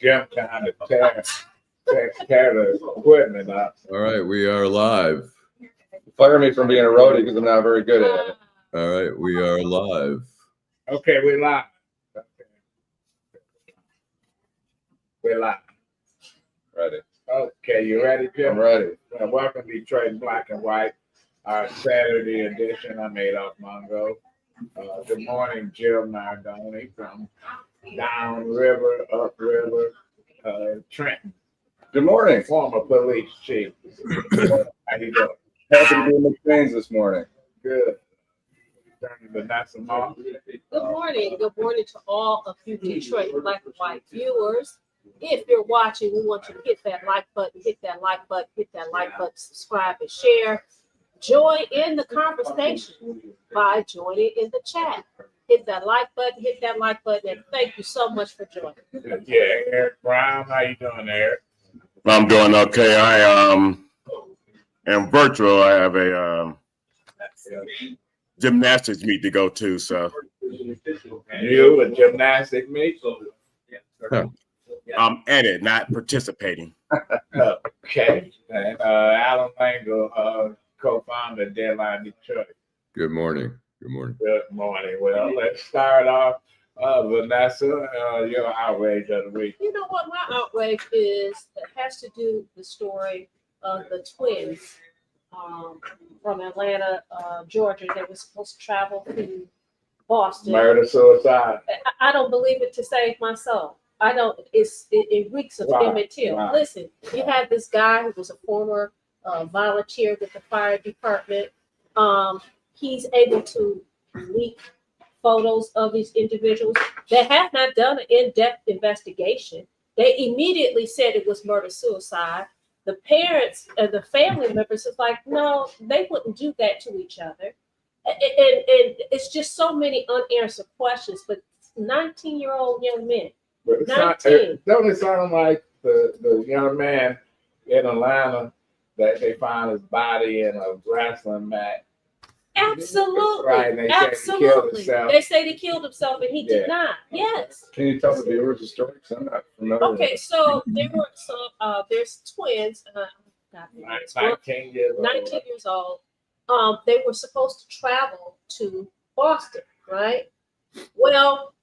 Jim trying to tear the equipment up. All right, we are live. Fire me from being a roadie because I'm not very good at it. All right, we are live. Okay, we're live. We're live. Ready. Okay, you ready, Jim? I'm ready. Well, welcome to Detroit Black and White, our Saturday edition. I'm Adolph Mongo. Good morning, Jim Nardone from downriver, upriver, Trenton. Good morning. Former police chief. How you doing? Happy to be in the trains this morning. Good. Vanessa. Good morning. Good morning to all of you Detroit Black and White viewers. If you're watching, we want you to hit that like button, hit that like button, hit that like button, subscribe and share. Join in the conversation by joining in the chat. Hit that like button, and thank you so much for joining. Yeah, Eric Brown, how you doing, Eric? I'm doing okay. I am virtual. I have a gymnastics meet to go to, so You a gymnastic meet? I'm at it, not participating. Okay. And Alan Mango, co-founder of Deadline Detroit. Good morning. Good morning. Good morning. Well, let's start off. Vanessa, your outrage of the week. You know what my outrage is? It has to do with the story of the twins from Atlanta, Georgia. They were supposed to travel to Boston. Murder, suicide. I don't believe it to save my soul. I don't. It reeks of Wow. immaterial. Wow. Listen, you have this guy who was a former volunteer with the fire department. He's able to leak photos of these individuals. They have not done an in-depth investigation. They immediately said it was murder-suicide. The parents and the family members is like, no, they wouldn't do that to each other. And it's just so many unanswered questions. But 19-year-old young men. But don't it sound like the young man in Atlanta that they found his body in a wrestling match? Absolutely. Right, and they said he killed Absolutely. himself. They say he killed himself and he did not. Yes. Can you tell the viewers the story? Because I'm not familiar. Okay, so there's twins. 19 years old. 19 years old. They were supposed to travel to Boston, right? Well,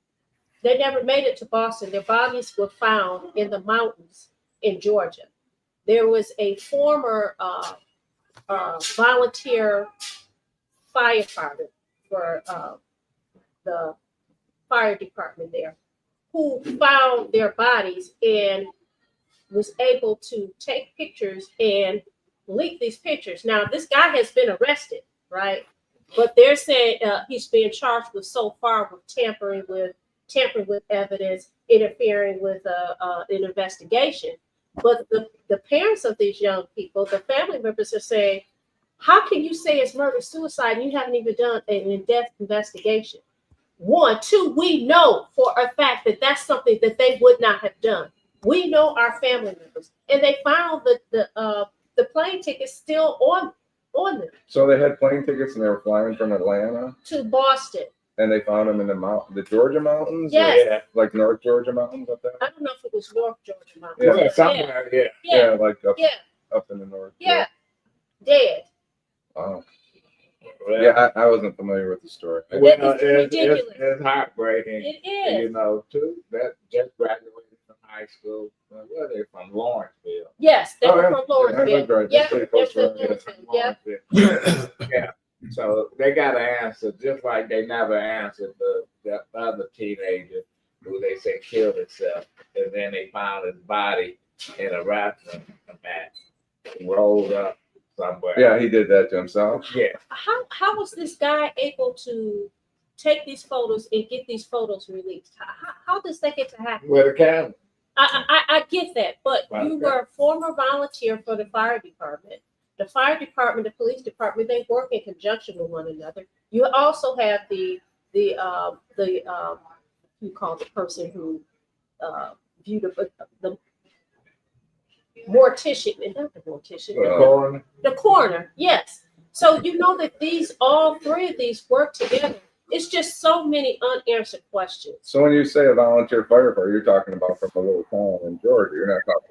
they never made it to Boston. Their bodies were found in the mountains in Georgia. There was a former volunteer firefighter for the fire department there who found their bodies and was able to take pictures and leak these pictures. Now, this guy has been arrested, right? But they're saying he's being charged with so far with tampering with evidence, interfering with an investigation. But the parents of these young people, the family members are saying, how can you say it's murder-suicide and you haven't even done an in-depth investigation? One. Two, we know for a fact that that's something that they would not have done. We know our family members. And they found that the plane tickets still on them. So they had plane tickets and they were flying from Atlanta To Boston. and they found them in the Georgia mountains? Yes. Yeah. Like North Georgia mountains up there? I don't know if it was North Georgia Mountain. Yeah, somewhere, yeah. Yeah. Like Yeah. up in the north. Yeah. Dead. Wow. Well, Yeah, I wasn't familiar with the story. well, It's ridiculous. it's heartbreaking. It You is. know, too. That just graduated from high school. Where are they from? Lawrenceville. Yes, they Oh, were yeah. from Lawrenceville. Yeah, that's right. That's Yep, pretty they're close from to Lawrenceville. Yep. Yeah. So they got to answer, just like they never answered the other teenager who they said killed himself, and then they found his body in a wrestling match, rolled up somewhere. Yeah, he did that to himself. Yeah. How was this guy able to take these photos and get these photos released? How does that get to happen? With a camera. I get that, but Right. you were a former volunteer for the fire department. The fire department, the police department, they work in conjunction with one another. You also have the you call the person who viewed the mortician, not the mortician, Coroner. the coroner, yes. So you know that all three of these work together it's just so many unanswered questions. So when you say a volunteer firefighter, you're talking about from a little town in Georgia. You're not talking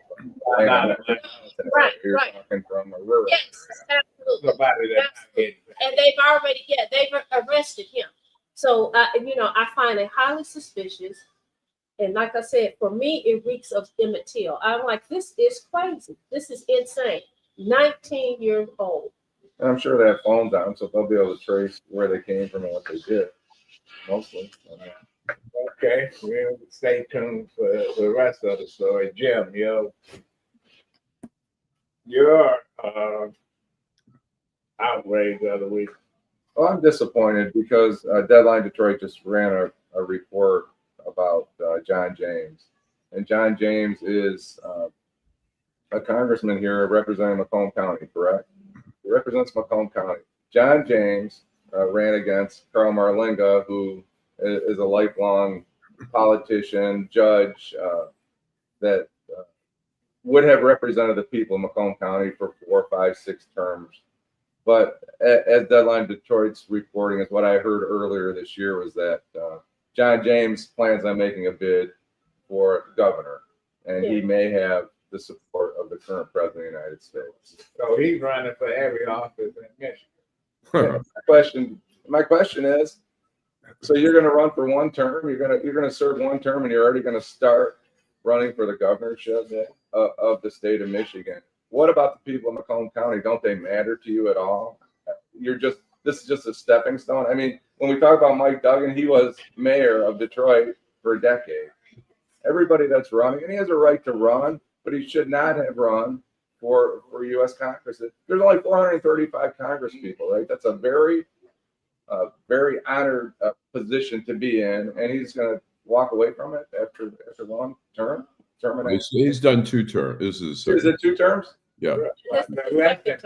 Right, You're right. talking from a rural. Yes, absolutely. Somebody that's not getting And they've arrested him. So, I find it highly suspicious. And like I said, for me, it reeks of Emmett Till. I'm like, this is crazy. This is insane. 19 years old. And I'm sure they have phones on, so they'll be able to trace where they came from and what they did. Mostly. Okay, we'll stay tuned for the rest of the story. Jim, your outrage the other week. Well, I'm disappointed because Deadline Detroit just ran a report about John James. And John James is a congressman here representing Macomb County, correct? He represents Macomb County. John James ran against Carl Marlinga, who is a lifelong politician, judge that would have represented the people of Macomb County for 4, 5, 6 terms. But as Deadline Detroit's reporting, is what I heard earlier this year was that John James plans on making a bid for governor, and he may have the support of the current president of the United States. So he's running for every office in Michigan. My question is, so you're going to run for one term? You're going to serve one term, and you're already going to start running for the governorship of the state of Michigan? What about the people of Macomb County? Don't they matter to you at all? This is just a stepping stone. I mean, when we talk about Mike Duggan, he was mayor of Detroit for a decade. Everybody that's running, and he has a right to run, but he should not have run for U.S. Congress. There's only 435 Congress people, right? That's a very honored position to be in, and he's going to walk away from it after long term. He's done 2 terms. This is it 2 terms? Yeah. Less than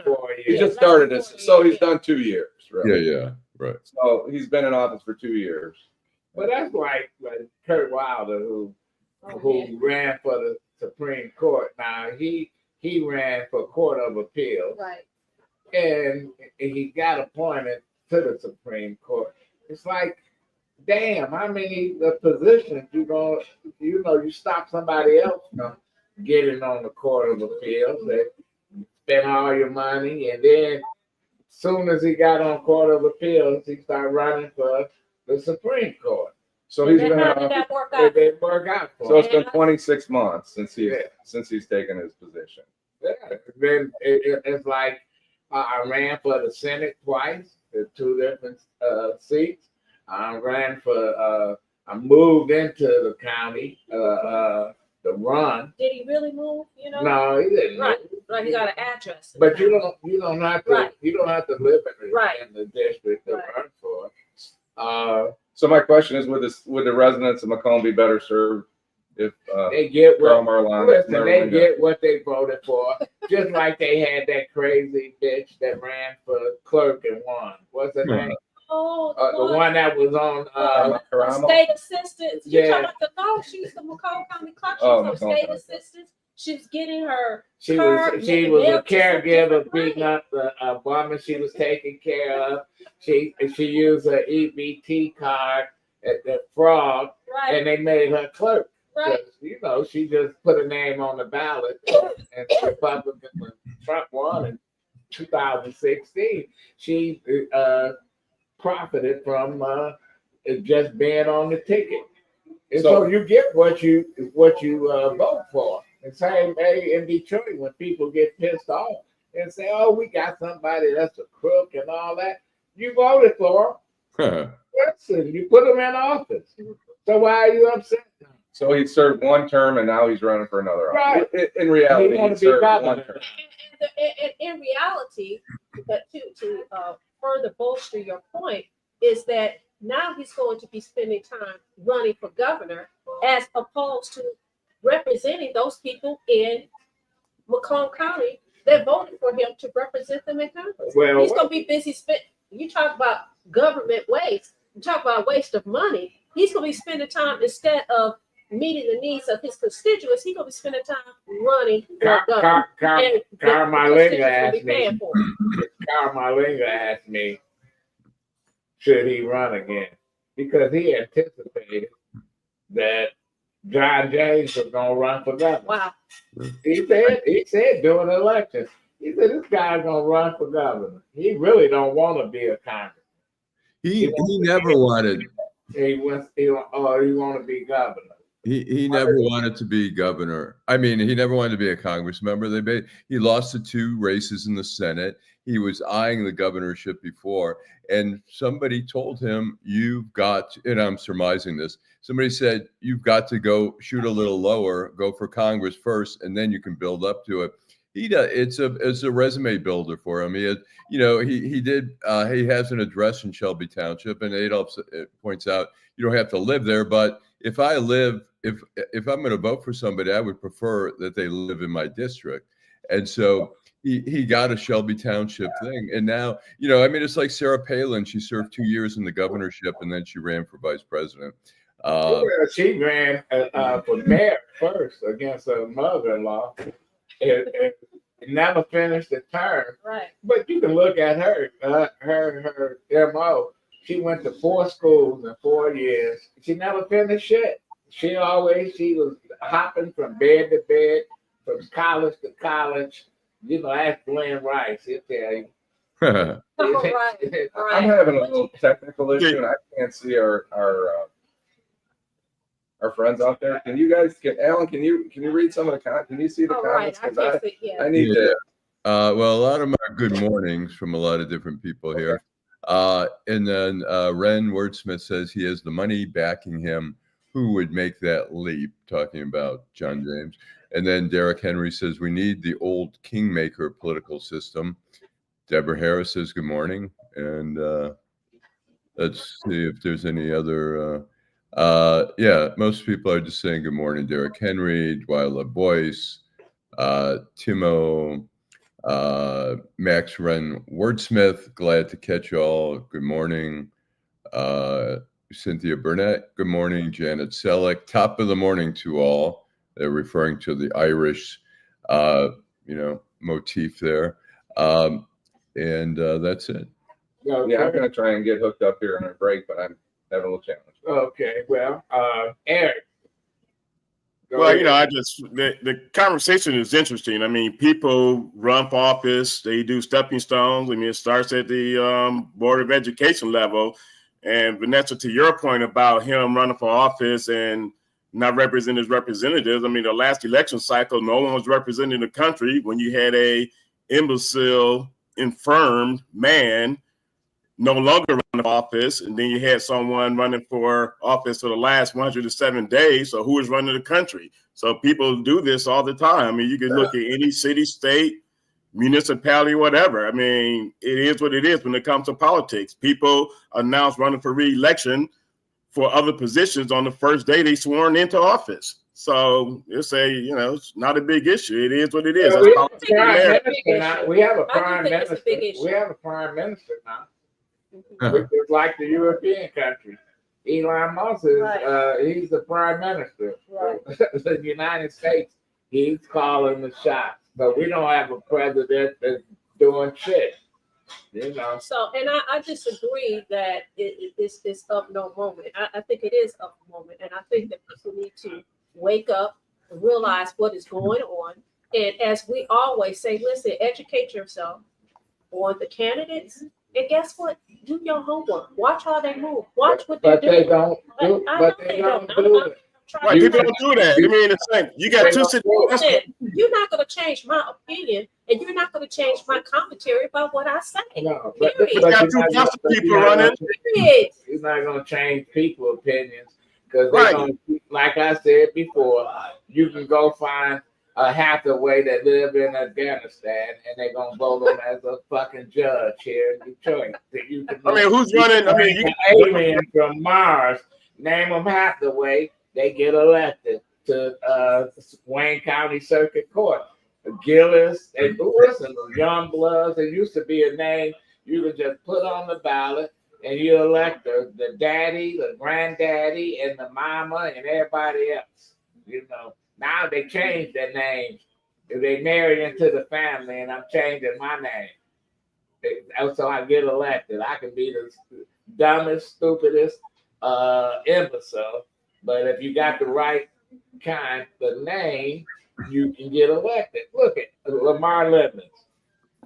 4 years. He just started this, so he's done 2 years. Right? Yeah. Right. So he's been in office for 2 years. But that's like Kurt Wilder, who ran for the Supreme Court. Now he ran for Court of Appeal, Right. and he got appointed to the Supreme Court. It's like, damn, how many positions you stop somebody else from getting on the Court of Appeals? They spend all your money, and then as soon as he got on Court of Appeals, he started running for the Supreme Court. So he's been How did that work out? It didn't work out for so him. it's been 26 months since he's taken his position. Yeah. Then it's like I ran for the Senate twice, the 2 different seats. I moved into the county to run. Did he really move? No, he didn't. Right. Right. He got an address. But you don't have to. Right. You don't have to live Right. in the district to Right. run for. So my question is, would the residents of Macomb be better served if They get Carl what. Marlinga? Listen, they get what they voted for. Just like they had that crazy bitch that ran for clerk and won. What's her name? Oh, The one that was on. Karamo? state assistant. You Yeah. talking about she's the Macomb County clerk. She's Oh, a Macomb state County. assistant. She's getting her. She card, was getting a mail to some caregiver different beating money. up the woman she was taking care of. She used her EBT card at the fraud, Right. and they made her clerk. Right. 'Cause, she just put a name on the ballot, and Republican when Trump won in 2016. She profited from just being on the ticket. And so you get what you vote for. And same way in Detroit, when people get pissed off and say, "Oh, we got somebody that's a crook and all that," you voted for them. Listen, you put them in office. So why are you upset? So he served 1 term and now he's running for another. Right. In reality, He he wanna be served governor. 1 term. And in reality, but to further bolster your point, is that now he's going to be spending time running for governor as opposed to representing those people in Macomb County that voted for him to represent them in Congress. Well, He's going to be busy you talk about government waste, you talk about waste of money. He's going to be spending time, instead of meeting the needs of his constituents, he's going to be spending time running for governor. And Carl the Marlinga constituents will be asked paying me. for it. Carl Marlinga asked me, should he run again? because he anticipated that John James was gonna run for governor. Wow. He said during the election, he said this guy's gonna run for governor. He really don't want to be a congressman. He never wanted. He want to be governor. He never wanted to be governor. I mean, he never wanted to be a Congress member. He lost the 2 races in the Senate. He was eyeing the governorship before, and somebody told him, "You've got," and I'm surmising this. Somebody said, "You've got to go shoot a little lower, go for Congress first, and then you can build up to it." He does. It's a resume builder for him. He has an address in Shelby Township, and Adolph points out you don't have to live there, but if I'm going to vote for somebody, I would prefer that they live in my district. And so he got a Shelby Township thing. And now, it's like Sarah Palin. She served 2 years in the governorship, and then she ran for vice president. She ran for mayor first against her mother-in-law. It never finished the term. Right. But you can look at her MO. She went to 4 schools in 4 years. She never finished shit. She was hopping from bed to bed, from college to college. Ask Glenn Rice, he'll tell you. Right. I'm having a little technical issue, and I can't see our friends out there. Alan, can you read some of the comments? Can you see the comments? I need to. Well, a lot of them are good mornings from a lot of different people here. And then Ren Wordsmith says he has the money backing him. Who would make that leap? Talking about John James. And then Derek Henry says we need the old kingmaker political system. Deborah Harris says good morning. And let's see if there's any other. Most people are just saying good morning. Derek Henry, Dwyla Boyce, Timo. Max Ren Wordsmith, glad to catch you all. Good morning. Cynthia Burnett, good morning. Janet Selleck, top of the morning to all. They're referring to the Irish, motif there. And that's it. Okay. I'm going to try and get hooked up here in a break, but I'm having a little challenge. Okay, well, Eric. Well, the conversation is interesting. I mean, people run for office, they do stepping stones. I mean, it starts at the Board of Education level. And Vanessa, to your point about him running for office and not representing his representatives, I mean, the last election cycle, no one was representing the country when you had a imbecile, infirmed man no longer running for office, and then you had someone running for office for the last 107 days. So who is running the country? So people do this all the time. I mean, you can look at any city, state, municipality, whatever. I mean, it is what it is when it comes to politics. People announce running for re-election for other positions on the first day they sworn into office. So it's it's not a big issue. It is what it is. We have a prime minister. We have a prime minister now. Which is like the European countries. Elon Musk is he's the prime minister of the United States. He's calling the shots. But we don't have a president that's doing shit. So, and I disagree that it's of no moment. I think it is of moment. And I think that people need to wake up and realize what is going on. And as we always say, listen, educate yourself on the candidates. And guess what? Do your homework. Watch how they move. Watch what they're doing. They don't do, but they don't do it. Right, people don't do that. I mean, it's like you got 2 situations. You're not going to change my opinion, and you're not going to change my commentary about what I say. No, you got 2 council people running. He's not going to change people's opinions because they're going to, like I said before, you can go find a Hathaway that live in Afghanistan, and they're gonna vote him as a fucking judge here in Detroit. Who's running? I mean, you alien from Mars, name them Hathaway, they get elected to Wayne County Circuit Court. Gillis, and listen, Young Bloods. There used to be a name you could just put on the ballot, and you elect the daddy, the granddaddy, and the mama, and everybody else. Now they changed their names. If they married into the family, and I'm changing my name, so I get elected. I can be the dumbest, stupidest imbecile. But if you got the right kind of name, you can get elected. Look at Lamar Lemons.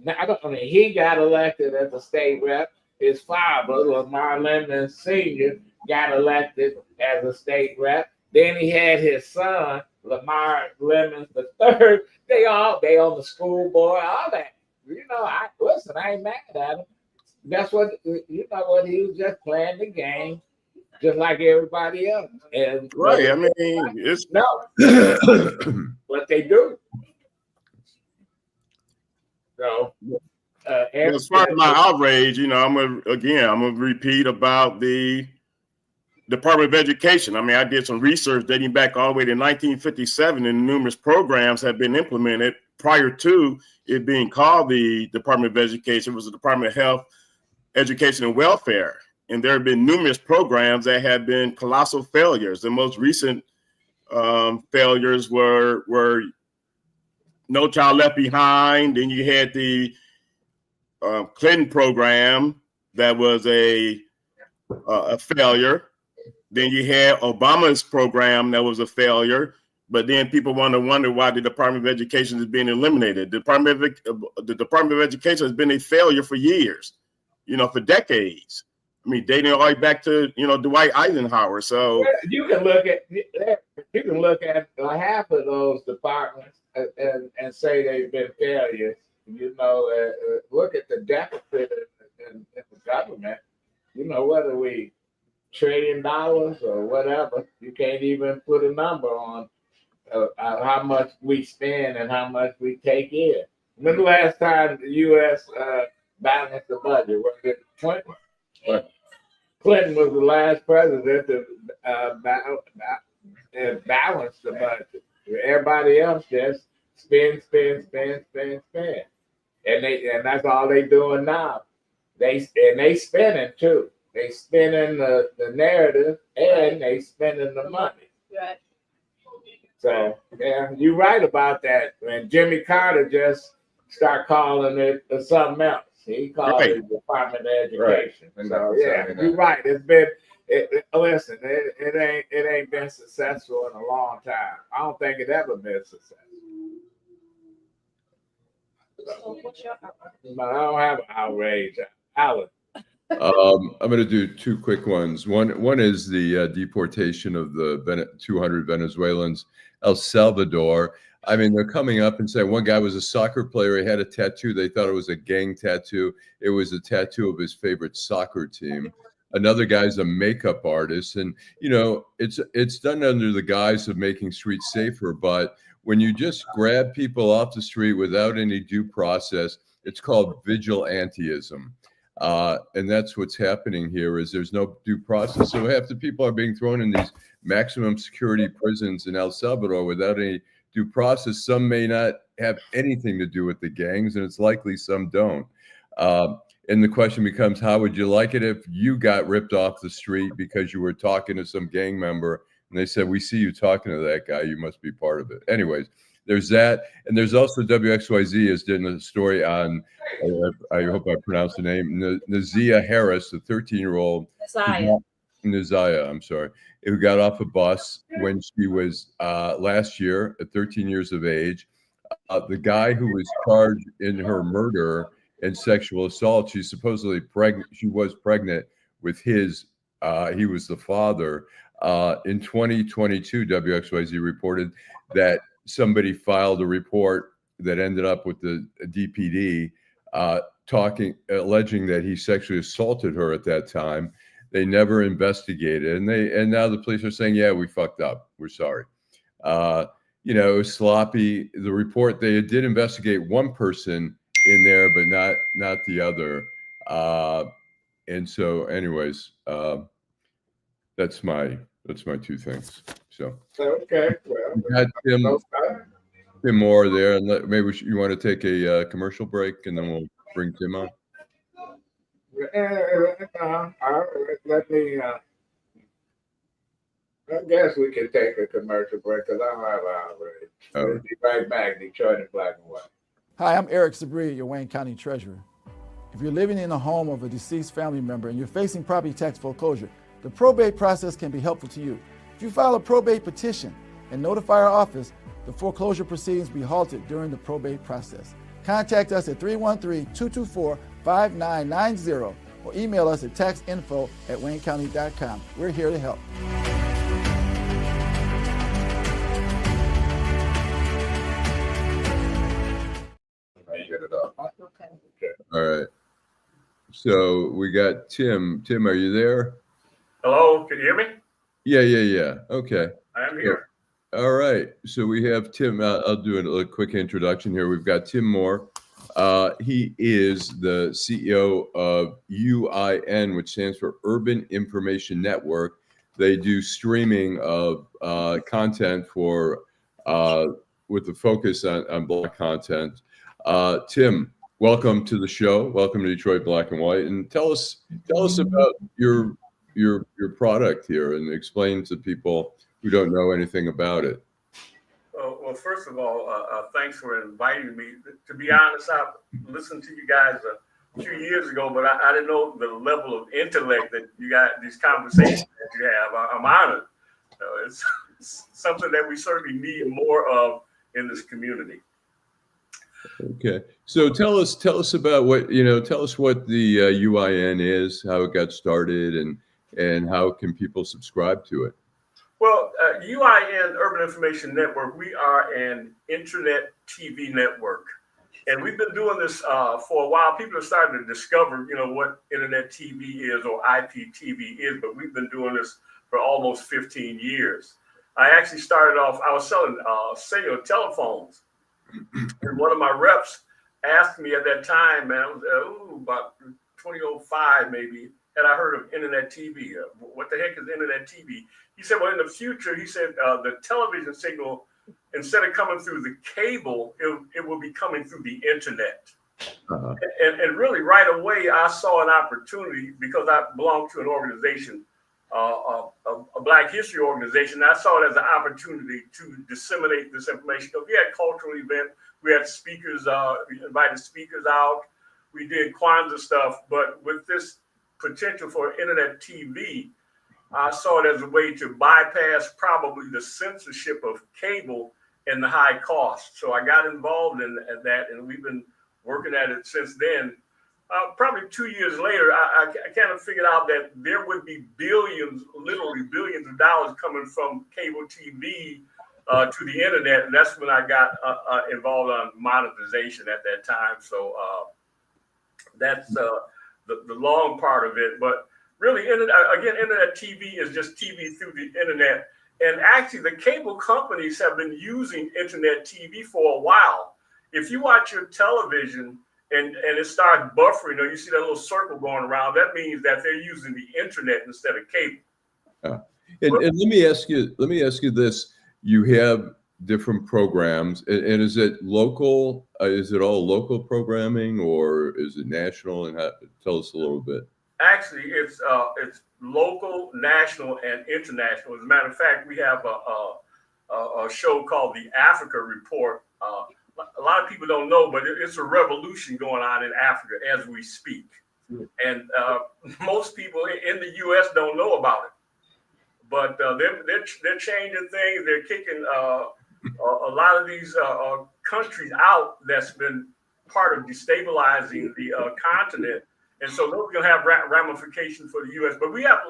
Now, he got elected as a state rep. His father, Lamar Lemons Sr., got elected as a state rep. Then he had his son, Lamar Lemons III. They on the school board, all that. I ain't mad at him. That's what he was just playing the game, just like everybody else. And right. I mean, it's what they do. So, as far as my outrage, I'm gonna repeat about the Department of Education. I mean, I did some research dating back all the way to 1957, and numerous programs have been implemented prior to it being called the Department of Education. It was the Department of Health, Education, and Welfare. And there have been numerous programs that have been colossal failures. The most recent failures were No Child Left Behind. Then you had the Clinton program that was a failure. Then you had Obama's program that was a failure. But then people want to wonder why the Department of Education is being eliminated. The Department of Education has been a failure for years, for decades. I mean, dating all the way back to Dwight Eisenhower. So you can look at half of those departments and say they've been failures. Look at the deficit in the government. Whether we $1 trillion or whatever, you can't even put a number on how much we spend and how much we take in. When the last time the U.S. balanced the budget? Was it Clinton? Clinton was the last president to balance the budget. Everybody else just spend. And that's all they doing now. They spending too. They spending the narrative and they spending the money. Right. So yeah, you're right about that. And Jimmy Carter just start calling it something else. He called it Department of Education. Right. So yeah, you're right. It's been listen, it ain't been successful in a long time. I don't think it ever been successful. So what's your outrage? But I don't have an outrage. Alan. I'm going to do two quick ones. One is the deportation of the 200 Venezuelans, El Salvador. I mean, they're coming up and saying one guy was a soccer player. He had a tattoo. They thought it was a gang tattoo. It was a tattoo of his favorite soccer team. Another guy's a makeup artist. And, it's done under the guise of making streets safer. But when you just grab people off the street without any due process, it's called vigilantism. And that's what's happening here is there's no due process. So half the people are being thrown in these maximum security prisons in El Salvador without any due process. Some may not have anything to do with the gangs, and it's likely some don't. And the question becomes, how would you like it if you got ripped off the street because you were talking to some gang member and they said, we see you talking to that guy, you must be part of it. Anyways, there's that. And there's also WXYZ is doing a story on, I hope I pronounced the name, Nazia Harris, the 13-year-old. Nazia, I'm sorry, who got off a bus when she was last year at 13 years of age. The guy who was charged in her murder and sexual assault, she's supposedly pregnant. She was pregnant with his, he was the father. In 2022, WXYZ reported that somebody filed a report that ended up with the DPD alleging that he sexually assaulted her at that time. They never investigated, and now the police are saying, yeah, we fucked up. We're sorry. It was sloppy. The report, they did investigate one person in there, but not the other. And so anyways, that's my two things. So okay, well, Tim Moore there, and maybe you want to take a commercial break, and then we'll bring Tim on. Let me. I guess we can take a commercial break because I don't have an outrage. We'll be right back. Detroit in black and white. Hi, I'm Eric Sabri, your Wayne County Treasurer. If you're living in a home of a deceased family member and you're facing property tax foreclosure, The probate process can be helpful to you. If you file a probate petition and notify our office, the foreclosure proceedings will be halted during the probate process. Contact us at 313-224-5990 or email us at taxinfo@waynecounty.com. We're here to help. Get it up. Okay. All right. So we got Tim. Tim, are you there? Hello, can you hear me? Yeah. Okay. I am here. All right. So we have Tim. I'll do a quick introduction here. We've got Tim Moore. He is the CEO of UIN, which stands for Urban Information Network. They do streaming of content for with the focus on Black content. Tim, welcome to the show. Welcome to Detroit Black and White. And tell us about your product here and explain to people who don't know anything about it. Well, first of all, thanks for inviting me. To be honest, I listened to you guys a few years ago, but I didn't know the level of intellect that you got, these conversations that you have. I'm honored. It's something that we certainly need more of in this community. Okay, so tell us about what tell us what the UIN is, how it got started, and how can people subscribe to it. Well, UIN Urban Information Network, we are an internet TV network, and we've been doing this for a while. People are starting to discover, what internet TV is or IPTV is, but we've been doing this for almost 15 years. I actually started off, I was selling cellular telephones. And one of my reps asked me at that time, man, about 2005 maybe, had I heard of internet TV? What the heck is internet TV? He said, well, in the future, he said, the television signal, instead of coming through the cable, it will be coming through the internet. Uh-huh. And really right away, I saw an opportunity because I belong to an organization, a Black History organization. I saw it as an opportunity to disseminate this information. We had cultural events, we had speakers, we invited speakers out, we did Kwanzaa stuff, but with this potential for internet TV, I saw it as a way to bypass probably the censorship of cable and the high cost. So I got involved in that, and we've been working at it since then. Probably 2 years later, I kind of figured out that there would be billions, literally billions of dollars coming from cable TV to the internet. And that's when I got involved on monetization at that time. So that's the long part of it. But really, internet TV is just TV through the internet. And actually, the cable companies have been using internet TV for a while. If you watch your television, and it starts buffering, or you see that little circle going around, that means that they're using the internet instead of cable. And let me ask you this: you have different programs, and is it local? Is it all local programming, or is it national? And tell us a little bit. Actually, it's local, national, and international. As a matter of fact, we have a show called the Africa Report. A lot of people don't know, but it's a revolution going on in Africa as we speak. And most people in the U.S. don't know about it. But they're changing things. They're kicking a lot of these countries out that's been part of destabilizing the continent. And so those are going to have ramifications for the U.S. But we have,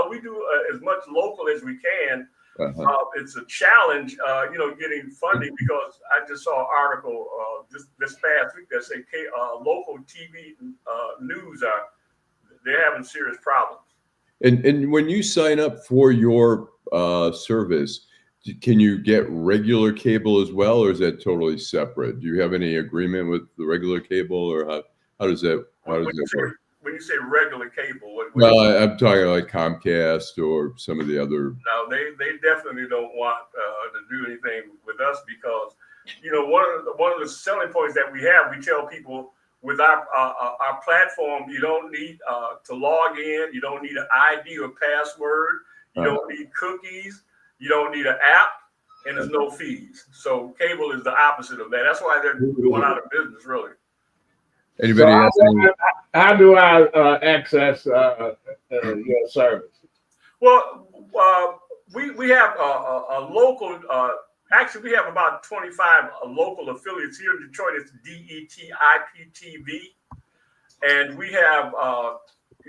we do as much local as we can. Uh-huh. It's a challenge, getting funding, because I just saw an article this past week that said local TV news they're having serious problems. And when you sign up for your service, can you get regular cable as well, or is that totally separate? Do you have any agreement with the regular cable, or how does that work? When you say regular cable, I'm talking like Comcast or some of the other. No, they definitely don't want to do anything with us, because one of the selling points that we have, we tell people with our platform, you don't need to log in, you don't need an ID or password, you don't need cookies, you don't need an app, and there's no fees. So cable is the opposite of that. That's why they're going out of business, really. Anybody how do I access your service? Well, we have a local. Actually, we have about 25 local affiliates here in Detroit. It's DET IPTV, and we have.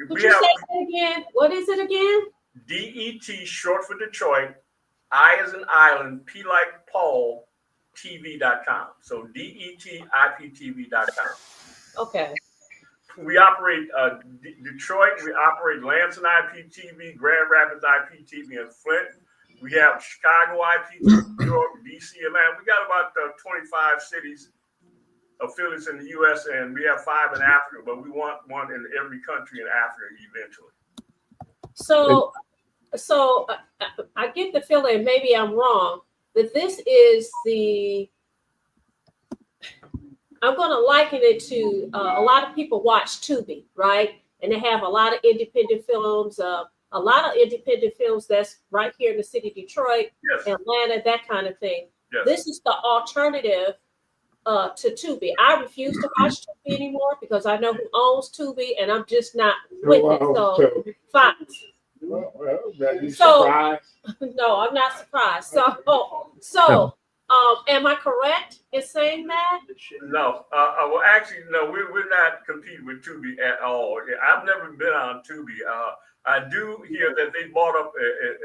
Could you say it again? What is it again? DET, short for Detroit. I as in island. P like Paul. TV.com. So DETIPTV.com. Okay. We operate Detroit. We operate Lansing IPTV, Grand Rapids IPTV, and Flint. We have Chicago IPTV, New York, DC, Atlanta. We got about 25 cities affiliates in the U.S. and we have 5 in Africa, but we want one in every country in Africa eventually. So I get the feeling, maybe I'm wrong, that this is I'm going to liken it to a lot of people watch Tubi, right? And they have a lot of independent films, that's right here in the city of Detroit, Yes. Atlanta, that kind of thing. Yes. This is the alternative to Tubi. I refuse to watch Tubi anymore because I know who owns Tubi, and I'm just not with it. So, Fox. Well, are you So- surprised? No, I'm not surprised. Am I correct in saying that? No, well, actually, no, we're not competing with Tubi at all. I've never been on Tubi. I do hear that they bought up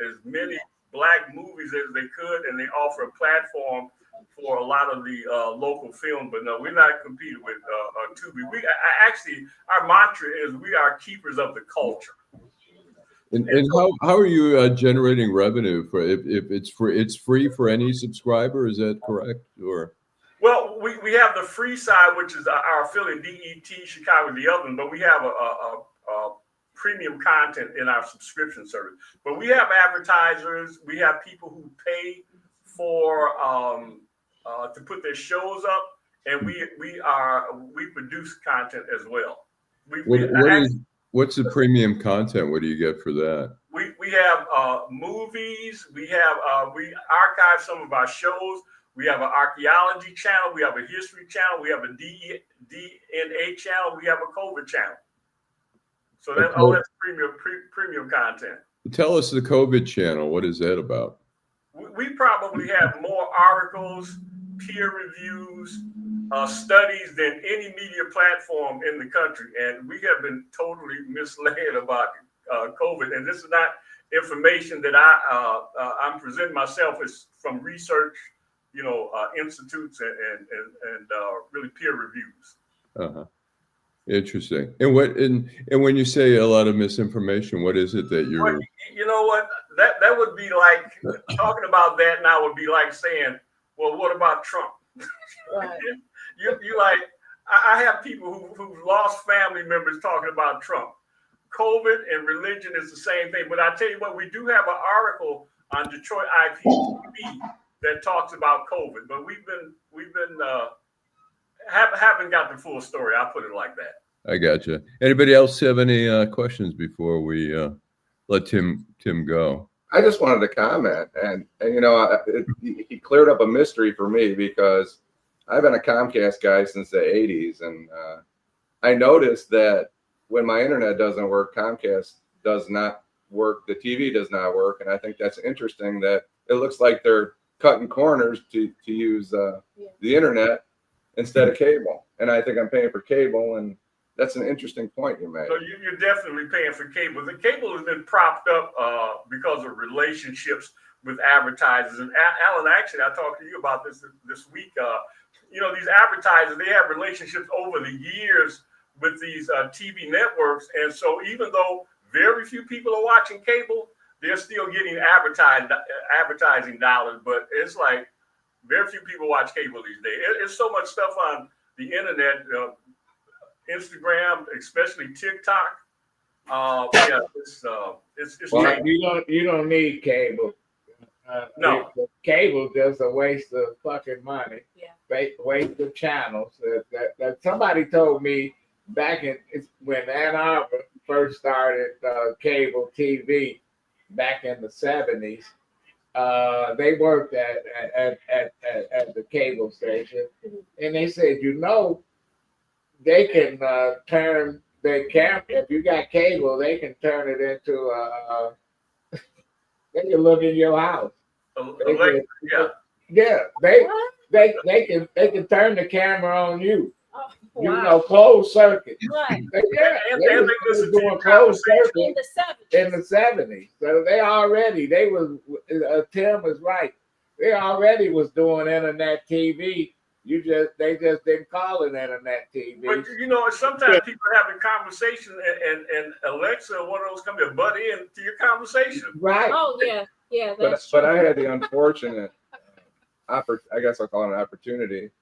as many black movies as they could, and they offer a platform for a lot of the local film. But no, we're not competing with Tubi. Our mantra is we are keepers of the culture. And how are you generating revenue for if it's free for any subscriber? Is that correct? Or Well, we have the free side, which is our affiliate DET Chicago, the other one, but we have a premium content in our subscription service. But we have advertisers, we have people who pay for to put their shows up, and we produce content as well. What's the premium content? What do you get for that? We have movies. We archive some of our shows. We have an archaeology channel. We have a history channel. We have a DNA channel. We have a COVID channel. So that's premium content. Tell us the COVID channel. What is that about? We probably have more articles, peer reviews, studies than any media platform in the country, and we have been totally misled about COVID. And this is not information that I'm presenting myself. It's from research, institutes and really peer reviews. Interesting. And when you say a lot of misinformation, what is it that you're? Well, you know what? That would be like talking about that now would be like saying, well, what about Trump? Right. You like, I have people who've lost family members talking about Trump. COVID and religion is the same thing. But I tell you what, we do have an article on Detroit IPTV that talks about COVID. But we've been haven't got the full story. I'll put it like that. I gotcha. Anybody else have any questions before we let Tim go? I just wanted to comment, and he cleared up a mystery for me because I've been a Comcast guy since the 80s, and I noticed that when my internet doesn't work, Comcast does not work, the TV does not work, and I think that's interesting that it looks like they're cutting corners to use the internet instead of cable, and I think I'm paying for cable, and that's an interesting point you made. So you're definitely paying for cable. The cable has been propped up because of relationships with advertisers. And Alan, actually, I talked to you about this week. These advertisers, they have relationships over the years with these TV networks. And so even though very few people are watching cable, they're still getting advertising dollars. But it's like very few people watch cable these days. It's so much stuff on the internet, Instagram, especially TikTok. It's Well, you don't need cable. No. Cable just a waste of fucking money. Yeah. Waste of channels. That somebody told me back when Ann Arbor first started cable TV back in the 70s. They worked at the cable station, and they said, they can turn their camera. If you got cable, they can turn it into They can look in your house. Alexa, yeah. Yeah, What? they can turn the camera on you. Oh, You wow. know, closed circuit. Right. Yeah, And they they was listen to doing your closed In circuit the 70s. in the 70s. So they was Tim was right. They already was doing internet TV. They just didn't call it internet TV. But you know, sometimes people are having conversation and Alexa or one of those come to butt in to your conversation. Right. Oh, yeah. Yeah, But that's true. I had the unfortunate, I guess I'll call it an opportunity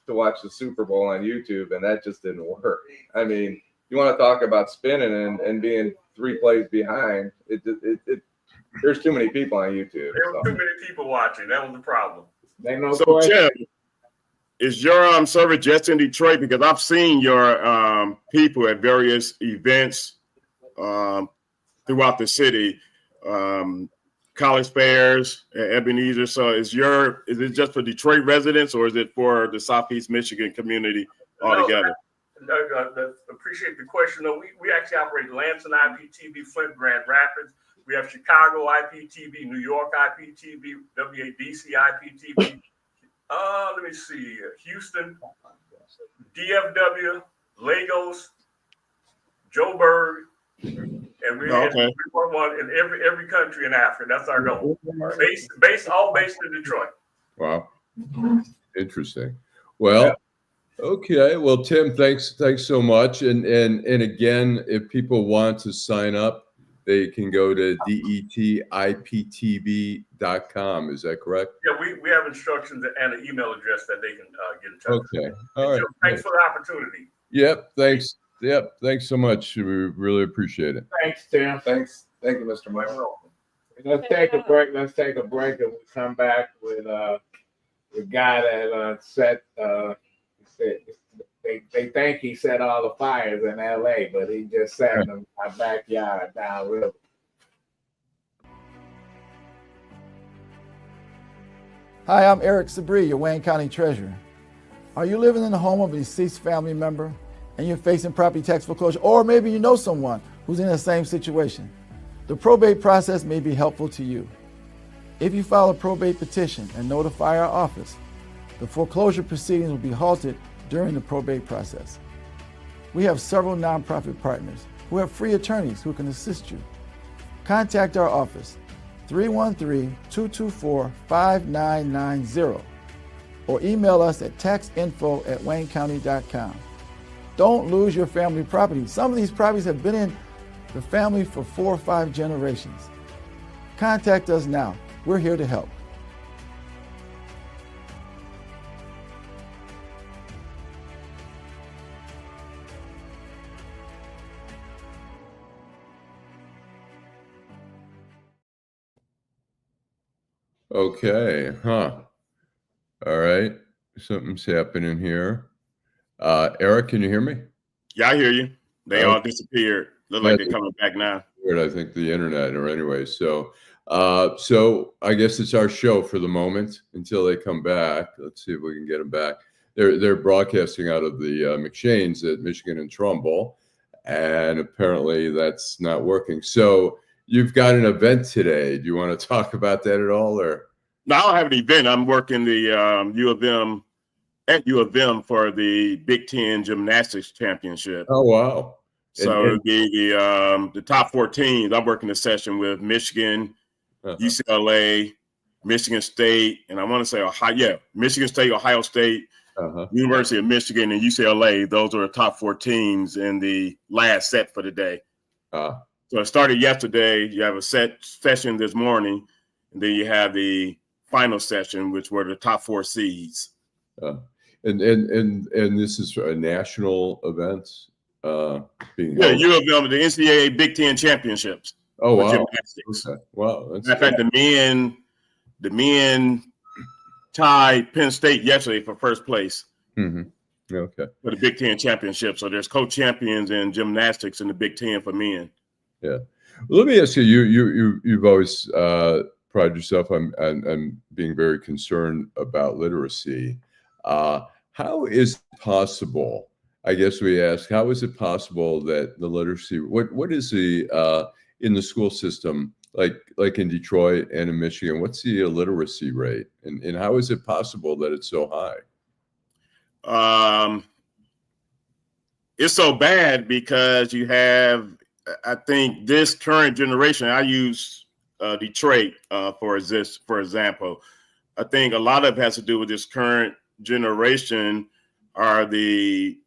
to watch the Super Bowl on YouTube, and that just didn't work. I mean, you want to talk about spinning and being 3 plays behind? There's too many people on YouTube. There were too many people watching. That was the problem. They know So, Tim, is your service just in Detroit? Because I've seen your people at various events throughout the city, college fairs, Ebenezer. So is it just for Detroit residents, or is it for the Southeast Michigan community altogether? Appreciate the question. No, we actually operate Lansing IPTV, Flint, Grand Rapids. We have Chicago IPTV, New York IPTV, WADC IPTV. Let me see. Houston, DFW, Lagos, Joburg, and we want one in every country in Africa. That's our goal. All based in Detroit. Wow. Interesting. Well, okay. Well, Tim, thanks so much. And again, if people want to sign up, they can go to DETIPTV.com. Is that correct? Yeah, we have instructions and an email address that they can get in touch with. Okay. All right. Thanks for the opportunity. Yep. Thanks. Yep. Thanks so much. We really appreciate it. Thanks, Tim. Thank you, Mr. Mike. Let's take a break. And we'll come back with the guy that said they think he set all the fires in LA, but he just sat in my backyard downriver. Hi, I'm Eric Sabri, your Wayne County Treasurer. Are you living in the home of a deceased family member and you're facing property tax foreclosure, or maybe you know someone who's in the same situation? The probate process may be helpful to you. If you file a probate petition and notify our office, the foreclosure proceedings will be halted during the probate process. We have several nonprofit partners who have free attorneys who can assist you. Contact our office, 313-224-5990, or email us at taxinfo@waynecounty.com. Don't lose your family property. Some of these properties have been in the family for 4 or 5 generations. Contact us now. We're here to help. Okay. All right. Something's happening here. Eric, can you hear me? Yeah, I hear you. They all disappeared. Look like they're coming back now. I think the internet, or anyway. So I guess it's our show for the moment until they come back. Let's see if we can get them back. They're broadcasting out of the McShane's at Michigan and Trumbull, and apparently that's not working. So you've got an event today. Do you want to talk about that at all, or? No, I don't have an event. I'm working the U of M for the Big Ten Gymnastics Championship. Oh, wow. So it'd be the top 4 teams. I'm working a session with Michigan, UCLA, Michigan State, and I want to say Ohio. Yeah, Michigan State, Ohio State, University of Michigan, and UCLA. Those are the top 4 teams in the last set for the day. So it started yesterday. You have a session this morning, and then you have the final session, which were the top 4 seeds. And this is a national events being held. Yeah, U of M, the NCAA Big Ten Championships. Oh, wow. Gymnastics. Okay. Wow. In fact, the men tied Penn State yesterday for first place. Mm-hmm. Okay. For the Big Ten Championship. So there's co-champions in gymnastics in the Big Ten for men. Yeah. Well, let me ask you, you've always prided yourself on being very concerned about literacy. How is it possible? I guess we ask, how is it possible that the literacy? What is the in the school system like in Detroit and in Michigan, what's the illiteracy rate, and how is it possible that it's so high? It's so bad because you have, I think, this current generation. I use Detroit for example. I think a lot of it has to do with this current generation are the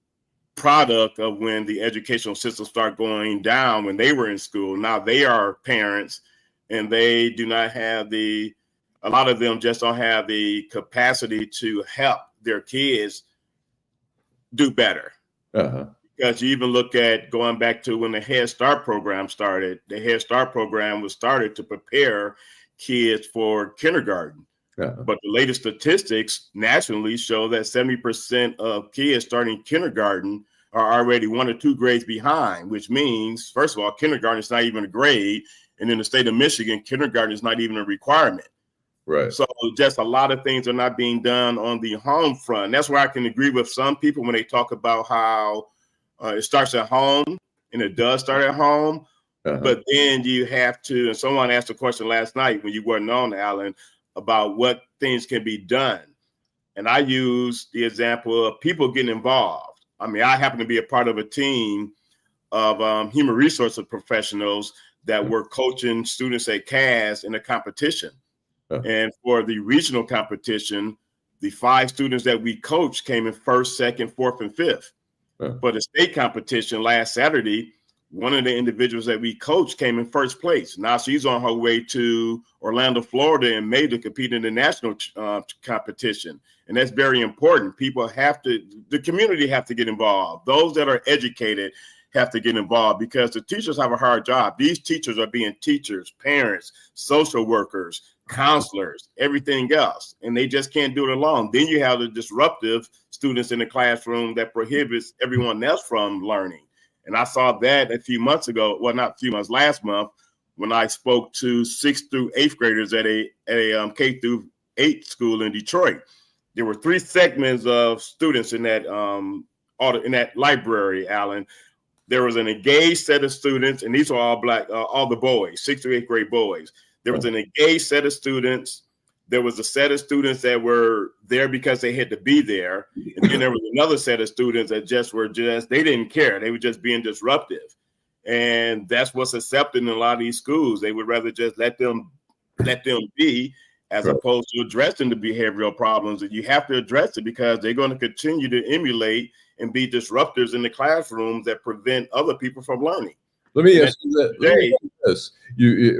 product of when the educational system started going down when they were in school. Now they are parents and they do not have a lot of them just don't have the capacity to help their kids do better. Because you even look at going back to when the Head Start program started, the Head Start program was started to prepare kids for kindergarten. But the latest statistics nationally show that 70% of kids starting kindergarten are already 1 or 2 grades behind, which means, first of all, kindergarten is not even a grade. And in the state of Michigan, kindergarten is not even a requirement. Right. So just a lot of things are not being done on the home front. That's where I can agree with some people when they talk about how it starts at home, and it does start at home. But then you have to, and someone asked a question last night when you weren't on, Alan, about what things can be done. And I use the example of people getting involved. I mean, I happen to be a part of a team of human resources professionals that were coaching students at CAS in a competition. And for the regional competition, the 5 students that we coached came in 1st, 2nd, 4th, and 5th. For the state competition last Saturday, one of the individuals that we coached came in 1st place. Now she's on her way to Orlando, Florida in May to compete in the national competition. And that's very important. People have to, the community have to get involved. Those that are educated have to get involved because the teachers have a hard job. These teachers are being teachers, parents, social workers, counselors, everything else. And they just can't do it alone. Then you have the disruptive students in the classroom that prohibits everyone else from learning. And I saw that a few months ago, well, not a few months, last month, when I spoke to 6th through 8th graders at a K through 8 school in Detroit. There were 3 segments of students in that library, Alan. There was an engaged set of students, and these are all black, all the boys, 6th through 8th grade boys. There was an engaged set of students. There was a set of students that were there because they had to be there. And then there was another set of students that they didn't care. They were just being disruptive. And that's what's accepted in a lot of these schools. They would rather just let them be as opposed to addressing the behavioral problems. And you have to address it because they're going to continue to emulate and be disruptors in the classrooms that prevent other people from learning. Let me ask you that. Let me ask you this.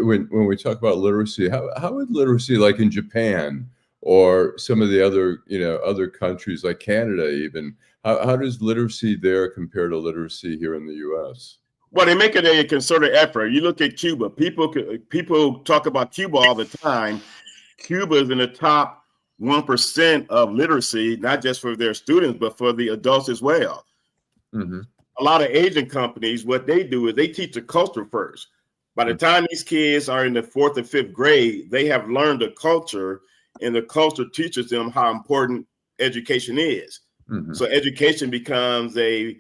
When we talk about literacy, how is literacy like in Japan or some of the other countries like Canada even? How does literacy there compare to literacy here in the U.S.? Well, they make it a concerted effort. You look at Cuba. People talk about Cuba all the time. Cuba is in the top 1% of literacy, not just for their students, but for the adults as well. A lot of Asian companies, what they do is they teach the culture first. By the time these kids are in the 4th and 5th grade, they have learned the culture, and the culture teaches them how important education is. So education becomes a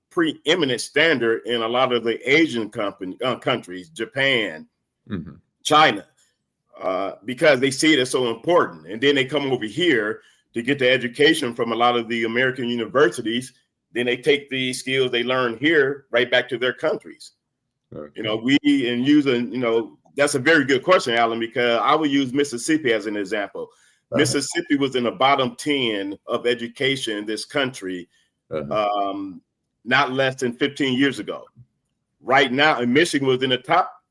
preeminent standard in a lot of the Asian countries, Japan, China, because they see it as so important. And then they come over here to get the education from a lot of the American universities. Then they take the skills they learn here right back to their countries. That's a very good question, Alan, because I would use Mississippi as an example. Mississippi was in the bottom 10 of education in this country not less than 15 years ago. Right now, and Michigan was in the top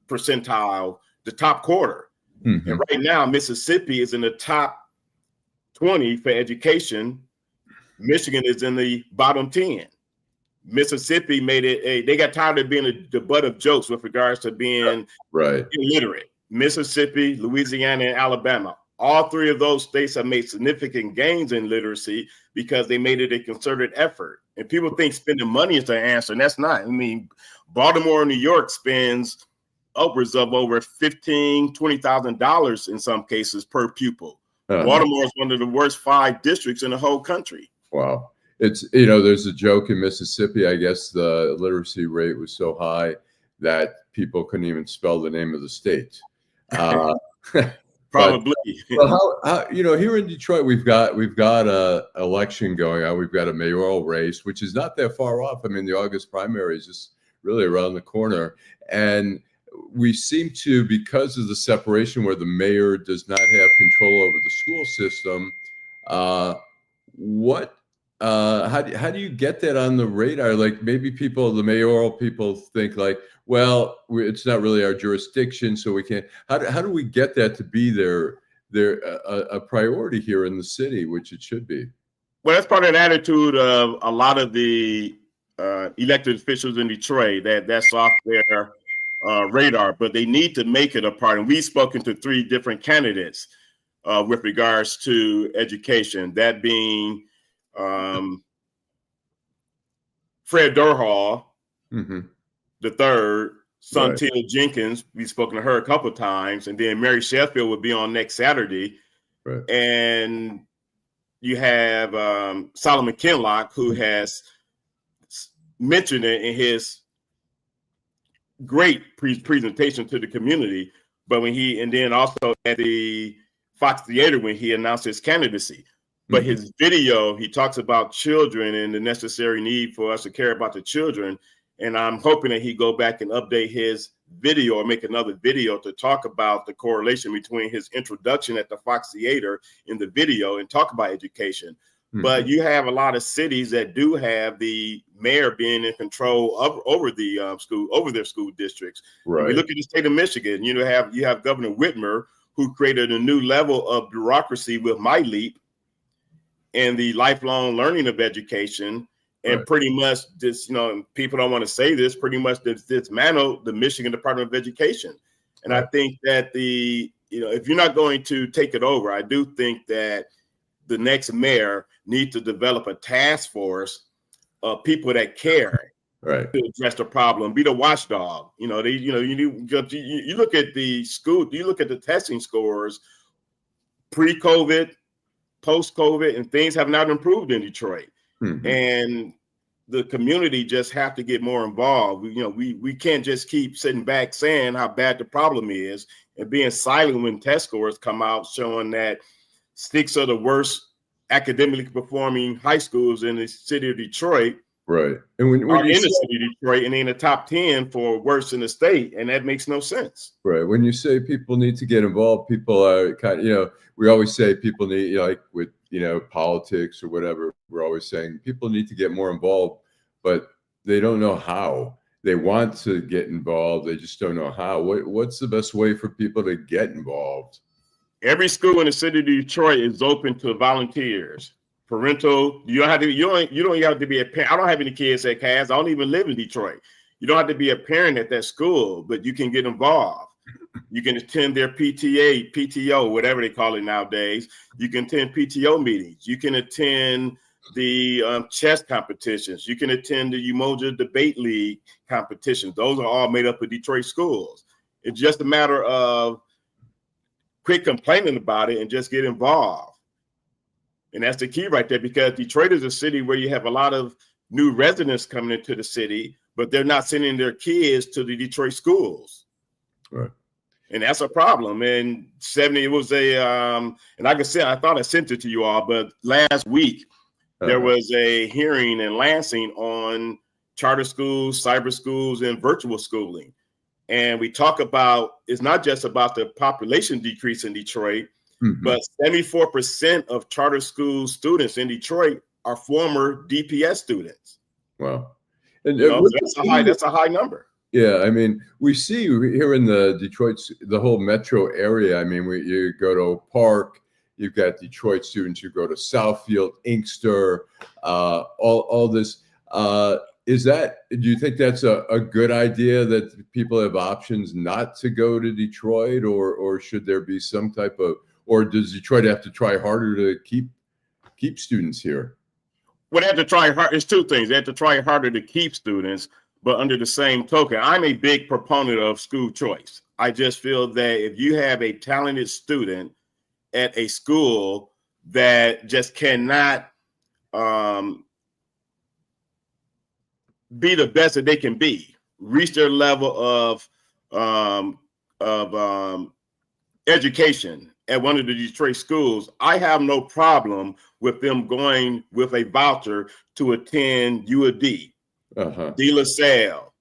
percentile, the top quarter. And right now, Mississippi is in the top 20 for education. Michigan is in the bottom 10. Mississippi made it they got tired of being the butt of jokes with regards to being illiterate. Mississippi, Louisiana, and Alabama. All 3 of those states have made significant gains in literacy because they made it a concerted effort. And people think spending money is the answer, and that's not. I mean, Baltimore and New York spends upwards of over $15,000, $20,000 in some cases per pupil. Baltimore is one of the worst 5 districts in the whole country. Wow. It's, there's a joke in Mississippi, I guess the literacy rate was so high that people couldn't even spell the name of the state. Probably. But how here in Detroit we've got a election going on. We've got a mayoral race, which is not that far off. I mean, the August primary is just really around the corner, and we seem to, because of the separation where the mayor does not have control over the school system. How do you get that on the radar? Like, maybe the mayoral people think like, well, it's not really our jurisdiction, so we can't. How do we get that to be a priority here in the city, which it should be? Well, that's part of the attitude of a lot of the elected officials in Detroit, that's off their radar, but they need to make it a part. And we've spoken to 3 different candidates with regards to education, that being Fred Durhal, the third, Suntil Jenkins. We've spoken to her a couple of times, and then Mary Sheffield will be on next Saturday. Right. And you have Solomon Kinlock, who has mentioned it in his great presentation to the community. But and then also at the Fox Theater when he announced his candidacy. But his video, he talks about children and the necessary need for us to care about the children. And I'm hoping that he go back and update his video or make another video to talk about the correlation between his introduction at the Fox Theater in the video and talk about education. But you have a lot of cities that do have the mayor being in control over the their school districts. Right. We look at the state of Michigan. You have Governor Whitmer, who created a new level of bureaucracy with MyLeap and the lifelong learning of education, and pretty much this, people don't want to say this, pretty much dismantled the Michigan Department of Education. And I think that if you're not going to take it over, I do think that the next mayor needs to develop a task force of people that care to address the problem, be the watchdog. You look at the school, you look at the testing scores pre-COVID, post-COVID, and things have not improved in Detroit. And the community just have to get more involved. We can't just keep sitting back saying how bad the problem is and being silent when test scores come out showing that 6 of the worst academically performing high schools in the city of Detroit and when are in the city of Detroit and in the top 10 for worst in the state, and that makes no sense. Right. When you say people need to get involved, people are kind of, we always say people need, like with, politics or whatever, we're always saying people need to get more involved, but they don't know how. They want to get involved, they just don't know how. What's the best way for people to get involved? Every school in the city of Detroit is open to volunteers. Parental, you don't have to be a parent. I don't have any kids at CAS. I don't even live in Detroit. You don't have to be a parent at that school, but you can get involved. You can attend their PTA, PTO, whatever they call it nowadays. You can attend PTO meetings. You can attend the chess competitions. You can attend the Umoja Debate League competitions. Those are all made up of Detroit schools. It's just a matter of quit complaining about it and just get involved. And that's the key right there, because Detroit is a city where you have a lot of new residents coming into the city, but they're not sending their kids to the Detroit schools. Right. And that's a problem. And it was and like I said, I thought I sent it to you all, but last week there was a hearing in Lansing on charter schools, cyber schools, and virtual schooling. And we talk about, it's not just about the population decrease in Detroit, but 74% of charter school students in Detroit are former DPS students. Wow. And that's a high number. Yeah, I mean, we see here in the Detroit, the whole metro area. I mean, you go to Oak Park, you've got Detroit students, you go to Southfield, Inkster, all this. Do you think that's a good idea that people have options not to go to Detroit, or should there be some type of, or does Detroit have to try harder to keep students here? Well, they have to try hard. It's 2 things. They have to try harder to keep students, but under the same token, I'm a big proponent of school choice. I just feel that if you have a talented student at a school that just cannot be the best that they can be, reach their level of um, education at one of the Detroit schools, I have no problem with them going with a voucher to attend U of D, De La Salle,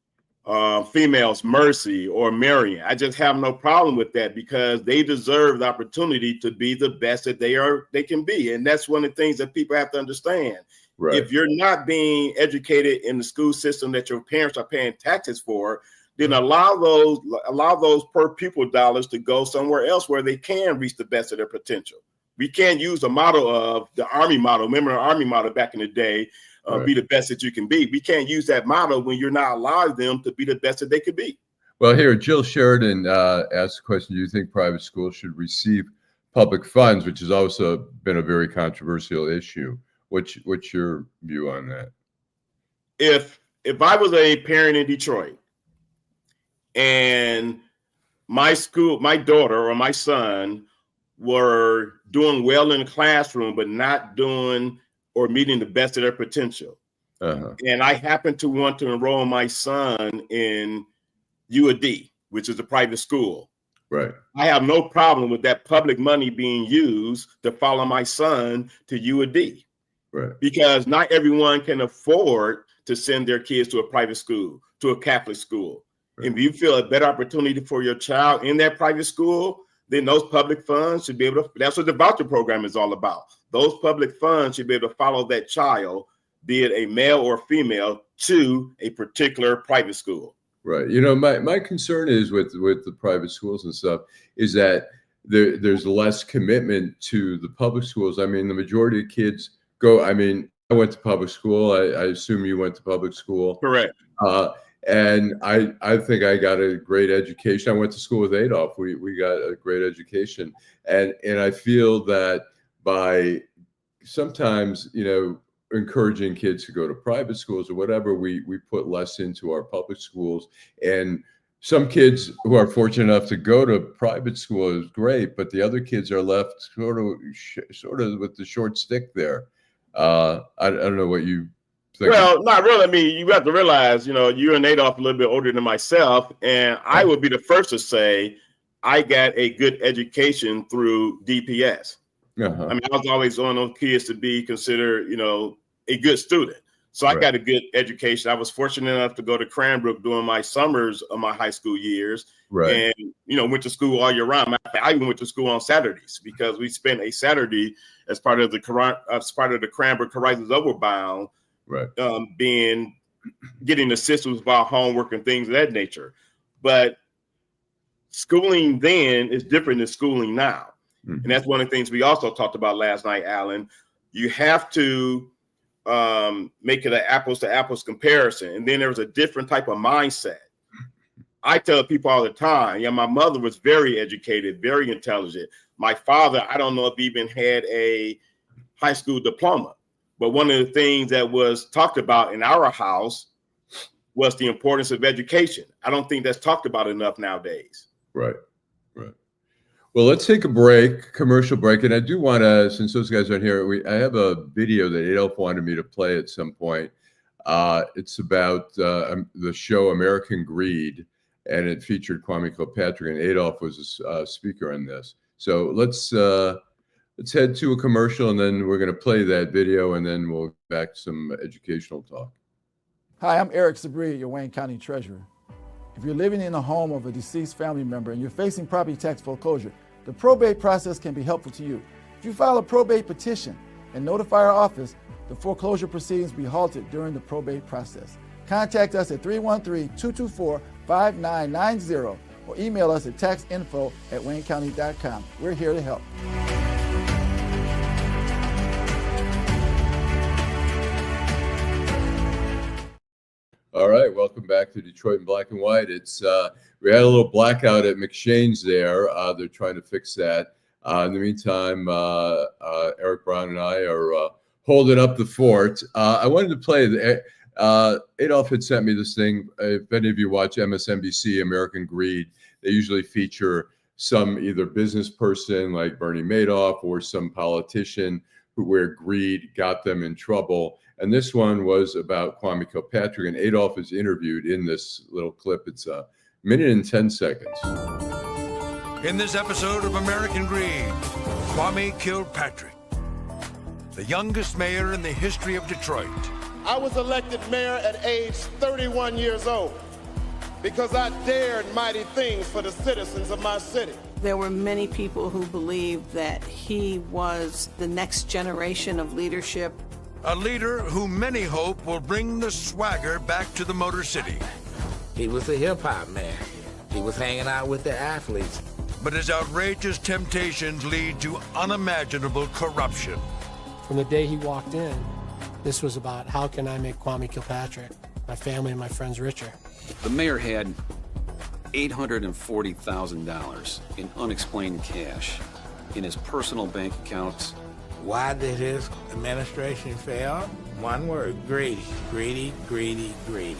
Females Mercy, or Marion. I just have no problem with that because they deserve the opportunity to be the best that they can be. And that's one of the things that people have to understand. Right. If you're not being educated in the school system that your parents are paying taxes for, then allow those per pupil dollars to go somewhere else where they can reach the best of their potential. We can't use the model of the Army model. Remember the Army model back in the day, right. Be the best that you can be. We can't use that model when you're not allowing them to be the best that they could be. Well, here, Jill Sheridan asked the question, do you think private schools should receive public funds, which has also been a very controversial issue? What's your view on that? If I was a parent in Detroit and my daughter or my son were doing well in the classroom, but not doing or meeting the best of their potential, and I happen to want to enroll my son in U of D, which is a private school, right? I have no problem with that public money being used to follow my son to U of D. Right. Because not everyone can afford to send their kids to a private school, to a Catholic school. Right. If you feel a better opportunity for your child in that private school, then those public funds should be able to, that's what the voucher program is all about. Those public funds should be able to follow that child, be it a male or female, to a particular private school. Right. You know, my concern is with the private schools and stuff is that there's less commitment to the public schools. I mean, the majority of kids go, I mean, I went to public school. I assume you went to public school. Correct. And I think I got a great education. I went to school with Adolph. We got a great education. And I feel that by sometimes, you know, encouraging kids to go to private schools or whatever, we put less into our public schools. And some kids who are fortunate enough to go to private school is great, but the other kids are left sort of with the short stick there. I don't know what you think. Well, not really. I mean, you have to realize, you know, you and Adolph a little bit older than myself, and I would be the first to say I got a good education through DPS. I mean, I was always one of those kids to be considered, you know, a good student. So I got a good education. I was fortunate enough to go to Cranbrook during my summers of my high school years, and you know, went to school all year round. I even went to school on Saturdays because we spent a Saturday as part of the Cranbrook Horizons Overbound, getting assistance with our homework and things of that nature. But schooling then is different than schooling now, and that's one of the things we also talked about last night, Alan. You have to make it an apples to apples comparison. And then there was a different type of mindset. I tell people all the time, my mother was very educated, very intelligent. My father, I don't know if he even had a high school diploma, but one of the things that was talked about in our house was the importance of education. I don't think that's talked about enough nowadays. Right. Well, let's take a break, commercial break. And I do want to, since those guys aren't here, I have a video that Adolph wanted me to play at some point. It's about the show American Greed, and it featured Kwame Kilpatrick, and Adolph was a speaker on this. So let's head to a commercial, and then we're going to play that video, and then we'll get back to some educational talk. Hi, I'm Eric Sabri, your Wayne County Treasurer. If you're living in the home of a deceased family member and you're facing property tax foreclosure, the probate process can be helpful to you. If you file a probate petition and notify our office, the foreclosure proceedings will be halted during the probate process. Contact us at 313-224-5990 or email us at taxinfo@waynecounty.com. We're here to help. All right, welcome back to Detroit in Black and White. It's we had a little blackout at McShane's there. They're trying to fix that. In the meantime, Eric Brown and I are holding up the fort. I wanted to play Adolph had sent me this thing. If any of you watch MSNBC, American Greed, they usually feature some either business person like Bernie Madoff or some politician where greed got them in trouble. And this one was about Kwame Kilpatrick, and Adolph is interviewed in this little clip. It's minute and 10 seconds. In this episode of American Greed, Kwame Kilpatrick, the youngest mayor in the history of Detroit. I was elected mayor at age 31 years old because I dared mighty things for the citizens of my city. There were many people who believed that he was the next generation of leadership. A leader who many hope will bring the swagger back to the Motor City. He was a hip-hop man. He was hanging out with the athletes. But his outrageous temptations lead to unimaginable corruption. From the day he walked in, this was about how can I make Kwame Kilpatrick, my family and my friends richer. The mayor had $840,000 in unexplained cash in his personal bank accounts. Why did his administration fail? One word, greedy, greedy, greedy, greedy.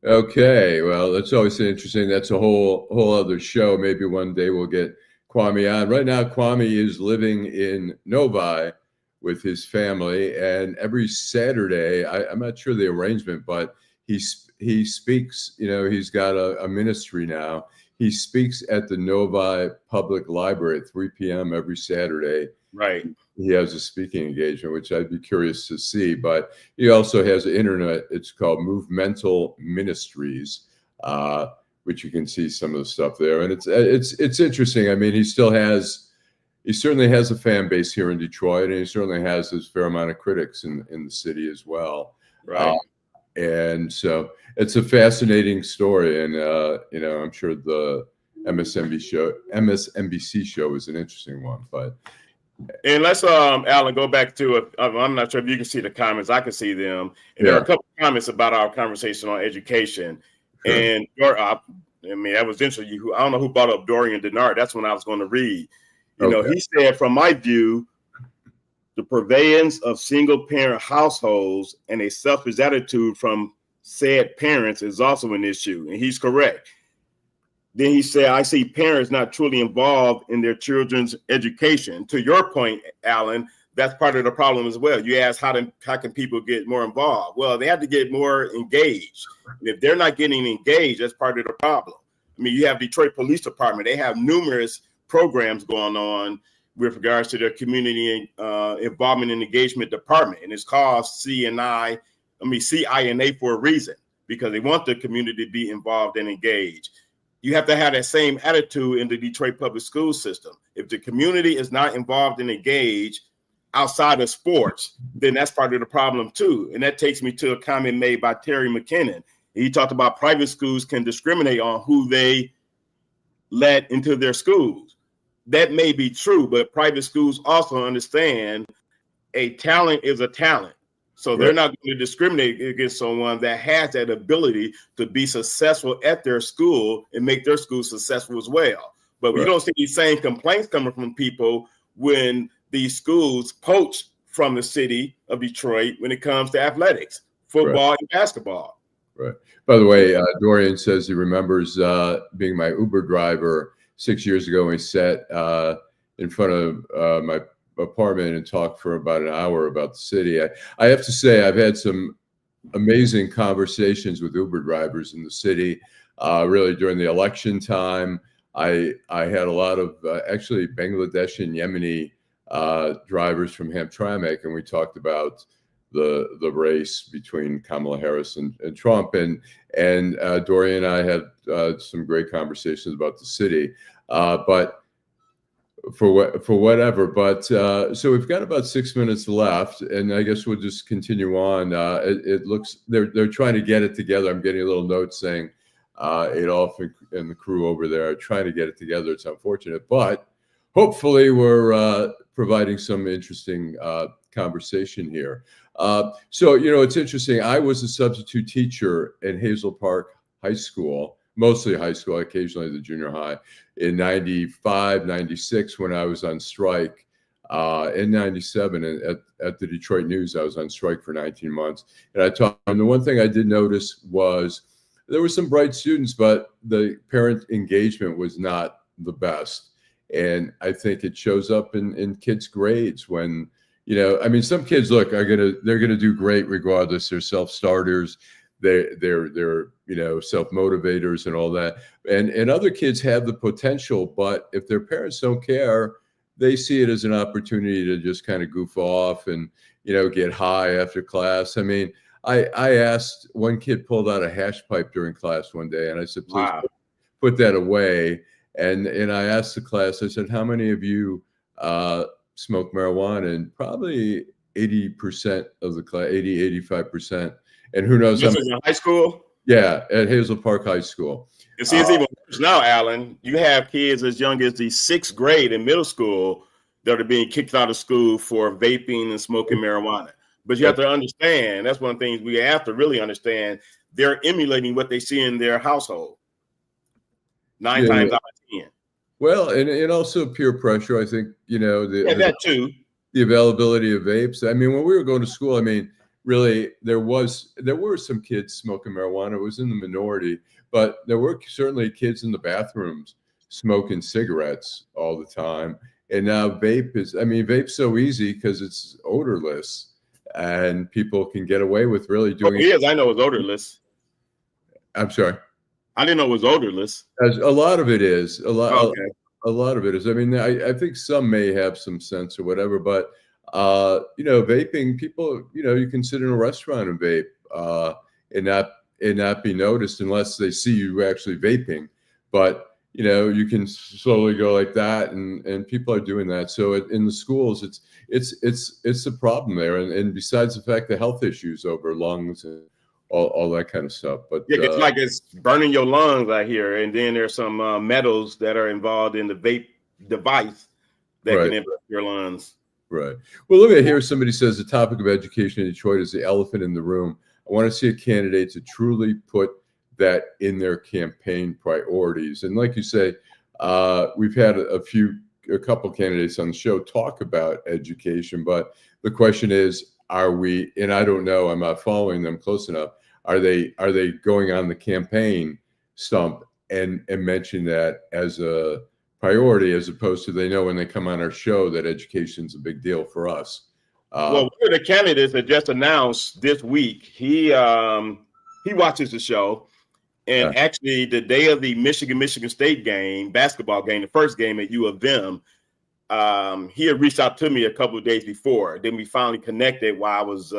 Okay, well, that's always interesting. That's a whole other show. Maybe one day we'll get Kwame on. Right now, Kwame is living in Novi with his family, and every Saturday, I'm not sure the arrangement, but he speaks. You know, he's got a ministry now. He speaks at the Novi Public Library at 3 p.m. every Saturday. Right. He has a speaking engagement, which I'd be curious to see. But he also has an internet. It's called Movemental Ministries, which you can see some of the stuff there. And it's interesting. I mean, he certainly has a fan base here in Detroit, and he certainly has his fair amount of critics in the city as well. Right. And so it's a fascinating story. And you know, I'm sure the MSNBC show is an interesting one, but. And let's, Alan, go back to I'm not sure if you can see the comments. I can see them. And there are a couple of comments about our conversation on education. Sure. And I mean, that was interesting. I don't know who brought up Dorian Denard. That's when I was going to read. You know, he said, from my view, the purveyance of single-parent households and a selfish attitude from said parents is also an issue. And he's correct. Then he said, I see parents not truly involved in their children's education. To your point, Alan, that's part of the problem as well. You asked how can people get more involved? Well, they have to get more engaged. And if they're not getting engaged, that's part of the problem. I mean, you have Detroit Police Department. They have numerous programs going on with regards to their community involvement and engagement department. And it's called CINA for a reason, because they want the community to be involved and engaged. You have to have that same attitude in the Detroit public school system. If the community is not involved and engaged outside of sports, then that's part of the problem too. And that takes me to a comment made by Terry McKinnon. He talked about private schools can discriminate on who they let into their schools. That may be true, but private schools also understand a talent is a talent. So they're not going to discriminate against someone that has that ability to be successful at their school and make their school successful as well. But we don't see these same complaints coming from people when these schools poach from the city of Detroit when it comes to athletics, football and basketball. Right. By the way, Dorian says he remembers being my Uber driver 6 years ago when he sat in front of my apartment and talked for about an hour about the city. I have to say, I've had some amazing conversations with Uber drivers in the city. Really, during the election time, I had a lot of actually Bangladeshi and Yemeni drivers from Hamtramck, and we talked about the race between Kamala Harris and Trump. And Dorian and I had some great conversations about the city. But for whatever. But so we've got about 6 minutes left, and I guess we'll just continue on. It looks they're trying to get it together. I'm getting a little note saying Adolph and the crew over there are trying to get it together. It's unfortunate, but hopefully we're providing some interesting conversation here. So, you know, it's interesting. I was a substitute teacher in Hazel Park High School, mostly high school, occasionally the junior high, in 95, 96 when I was on strike. In 97 at the Detroit News, I was on strike for 19 months. And the one thing I did notice was there were some bright students, but the parent engagement was not the best. And I think it shows up in kids' grades when, I mean, some kids they're gonna do great regardless. They're self-starters, they're self-motivators and all that. And other kids have the potential, but if their parents don't care, they see it as an opportunity to just kind of goof off and, get high after class. I mean, I asked, one kid pulled out a hash pipe during class one day, and I said, please put that away. And I asked the class, I said, how many of you smoke marijuana? And probably 80% of the class, 85%. And who knows? This is in high school? Yeah, at Hazel Park High School. And see, it's even worse now, Alan. You have kids as young as the 6th grade in middle school that are being kicked out of school for vaping and smoking marijuana. But you have to understand, that's one of the things we have to really understand. They're emulating what they see in their household. 9 times out of 10. Well, and also peer pressure. I think, that too. The availability of vapes. I mean, when we were going to school, I mean, really, there were some kids smoking marijuana. It was in the minority, but there were certainly kids in the bathrooms smoking cigarettes all the time. And now vape's so easy because it's odorless, and people can get away with really doing it. I know it's odorless. I'm sorry. I didn't know it was odorless. A lot of it is. A lot of it is. I mean, I think some may have some sense or whatever, but vaping, people, you can sit in a restaurant and vape and not be noticed unless they see you actually vaping. But you can slowly go like that, and people are doing that. So in the schools, it's a problem there. And besides the fact the health issues over lungs and all that kind of stuff. But it's like it's burning your lungs out here. And then there's some metals that are involved in the vape device that can impact your lungs. Right. Well, look at here. Somebody says the topic of education in Detroit is the elephant in the room. I want to see a candidate to truly put that in their campaign priorities. And like you say, we've had a couple candidates on the show talk about education, but the question is, are we, and I don't know, I'm not following them close enough. Are they going on the campaign stump and mention that as a priority, as opposed to they know when they come on our show that education's a big deal for us? Well, one of the candidates that just announced this week, he watches the show, and actually the day of the Michigan State game, basketball game, the first game at U of M, he had reached out to me a couple of days before. Then we finally connected while I was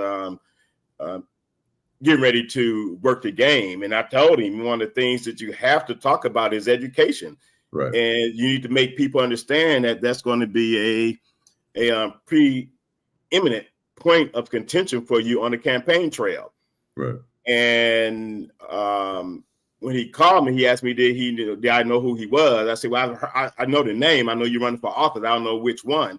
getting ready to work the game, and I told him one of the things that you have to talk about is education. Right. And you need to make people understand that that's going to be a preeminent point of contention for you on the campaign trail. Right. And when he called me, he asked me, did I know who he was? I said, well, I know the name. I know you're running for office. I don't know which one.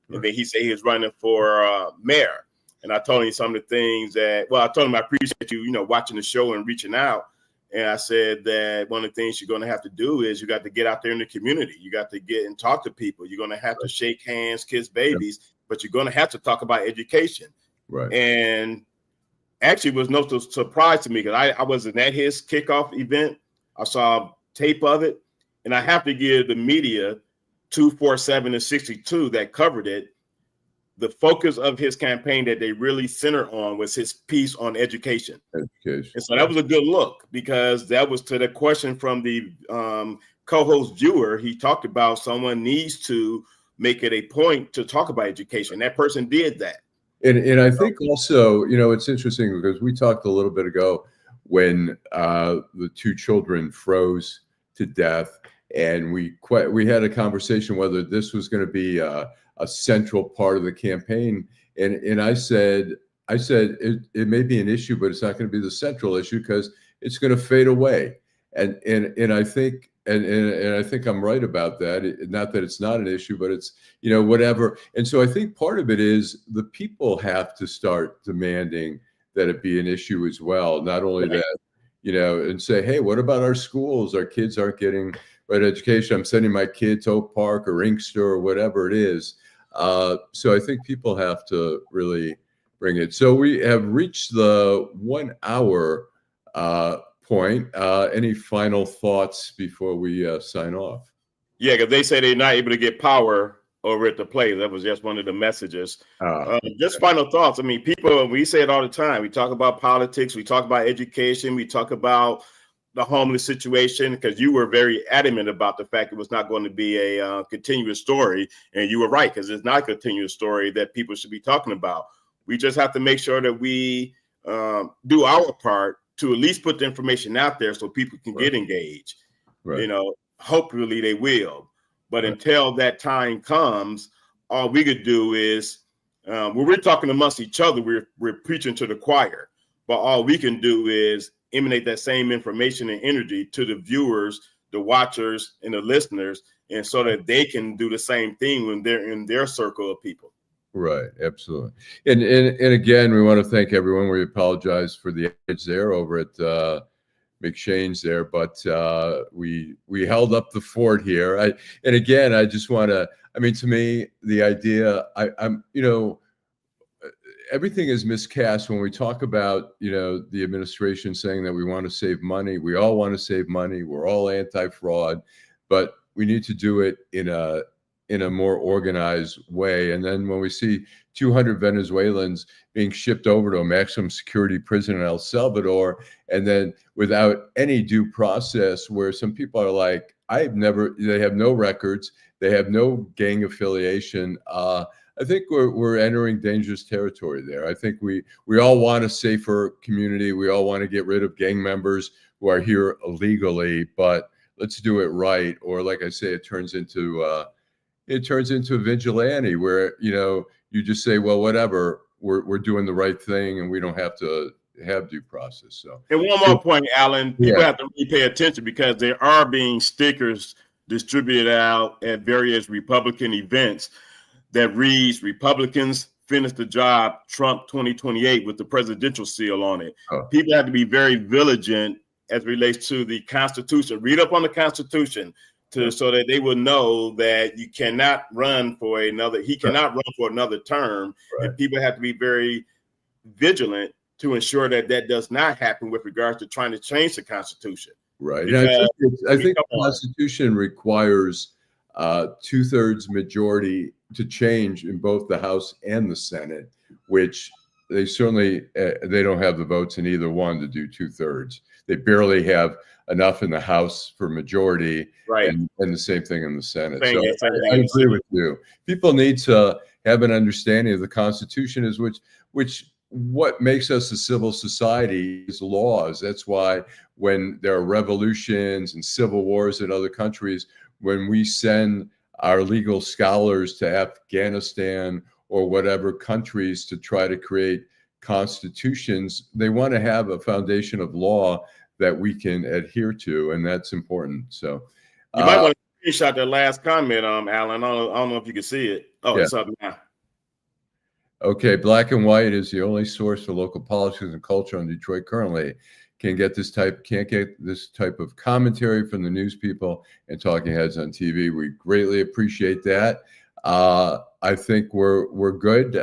Right. And then he said he was running for mayor. And I told him some of the things I told him I appreciate you, watching the show and reaching out. And I said that one of the things you're going to have to do is you got to get out there in the community. You got to get and talk to people. You're going to have to shake hands, kiss babies, but you're going to have to talk about education. Right. And actually, it was no surprise to me because I wasn't at his kickoff event. I saw tape of it, and I have to give the media 247 and 62 that covered it. The focus of his campaign that they really centered on was his piece on education. And so that was a good look because that was to the question from the co-host viewer. He talked about someone needs to make it a point to talk about education. That person did that. And I think also, it's interesting because we talked a little bit ago when the 2 children froze to death, and we had a conversation whether this was going to be a central part of the campaign. And I said it may be an issue, but it's not going to be the central issue because it's going to fade away. And I think and I think I'm right about that. Not that it's not an issue, but it's whatever. And so I think part of it is the people have to start demanding that it be an issue as well. Not only that, and say, hey, what about our schools? Our kids aren't getting right education. I'm sending my kid to Oak Park or Inkster or whatever it is. So I think people have to really bring it. So we have reached the 1 hour point. Any final thoughts before we sign off? Yeah, because they say they're not able to get power over at the play. That was just one of the messages. Just final thoughts. I mean, people, we say it all the time. We talk about politics. We talk about education. We talk about the homeless situation, because you were very adamant about the fact it was not going to be a continuous story. And you were right, because it's not a continuous story that people should be talking about. We just have to make sure that we do our part to at least put the information out there so people can get engaged. Right. You know, hopefully they will. But until that time comes, all we could do is, when we're talking amongst each other, we're preaching to the choir. But all we can do is emanate that same information and energy to the viewers, the watchers, and the listeners, and so that they can do the same thing when they're in their circle of people. Right, absolutely. And again, we want to thank everyone. We apologize for the edge there over at McShane's there, but we held up the fort here. And again, I just want to, I mean, to me, the idea, I'm, you know, everything is miscast when we talk about, you know, the administration saying that we want to save money. We all want to save money. We're all anti-fraud, but we need to do it in a more organized way. And then when we see 200 Venezuelans being shipped over to a maximum security prison in El Salvador, and then without any due process, where some people are like, they have no records, they have no gang affiliation. I think we're entering dangerous territory there. I think we all want a safer community. We all want to get rid of gang members who are here illegally, but let's do it right. Or like I say, it turns into a vigilante where, you know, you just say, well, whatever, we're doing the right thing and we don't have to have due process. So, and one more point, Alan, people have to really pay attention, because there are being stickers distributed out at various Republican events that reads, "Republicans finish the job, Trump 2028," with the presidential seal on it. People have to be very vigilant as it relates to the Constitution. Read up on the Constitution so that they will know that you cannot run for another, he cannot run for another term. Right. And people have to be very vigilant to ensure that that does not happen with regards to trying to change the Constitution. Right. And I think the Constitution requires 2/3 majority to change in both the House and the Senate, which they certainly they don't have the votes in either one to do 2/3. They barely have enough in the House for majority, right? And the same thing in the Senate. So I agree with you. People need to have an understanding of the Constitution, is which what makes us a civil society is laws. That's why when there are revolutions and civil wars in other countries, when we send our legal scholars to Afghanistan or whatever countries to try to create constitutions, they want to have a foundation of law that we can adhere to, and that's important. So you might want to screenshot that last comment, Alan. I don't know if you can see it. Oh, it's up now. Okay, Black and White is the only source for local politics and culture in Detroit currently. Can't get this type of commentary from the news people and talking heads on TV. We greatly appreciate that. I think we're good.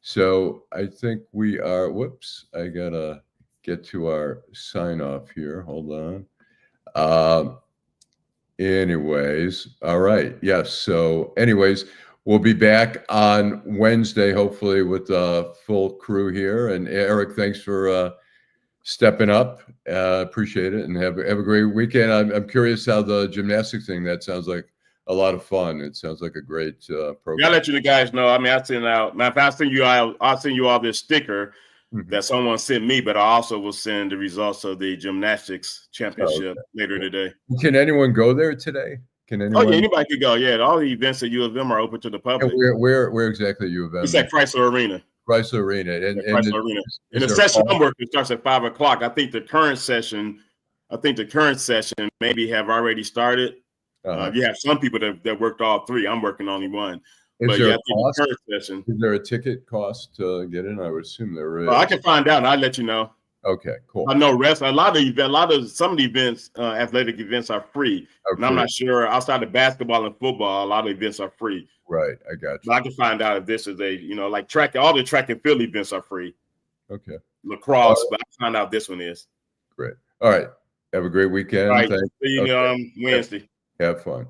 So I think we are. Whoops, I gotta get to our sign off here. Hold on. Anyways, all right. Yes. So anyways, we'll be back on Wednesday, hopefully with the full crew here. And Eric, thanks for stepping up. Appreciate it, and have a great weekend. I'm curious how the gymnastics thing, that sounds like a lot of fun. It sounds like a great program. Yeah, I'll let you guys know. I mean, I'll send you all this sticker that someone sent me, but I also will send the results of the gymnastics championship later today. Can anyone go there today? Can anyone? Oh yeah, anybody could go. Yeah, all the events at U of M are open to the public. Where exactly at U of M? It's at Chrysler Arena. Chrysler Arena. Chrysler Arena. And the session I'm working starts at 5 o'clock. I think the current session maybe have already started. You have some people that worked all three. I'm working only one. Is there a ticket cost to get in? I would assume there is. I can find out and I'll let you know. Okay, cool. I know some of the events, athletic events are free. And I'm not sure, outside of basketball and football, a lot of events are free. Right, I got you. But I can find out if this is like track, all the track and field events are free. Okay. Lacrosse, but I find out this one is. great. All right. Have a great weekend. All right. Thanks. See you Okay. Wednesday. Have fun.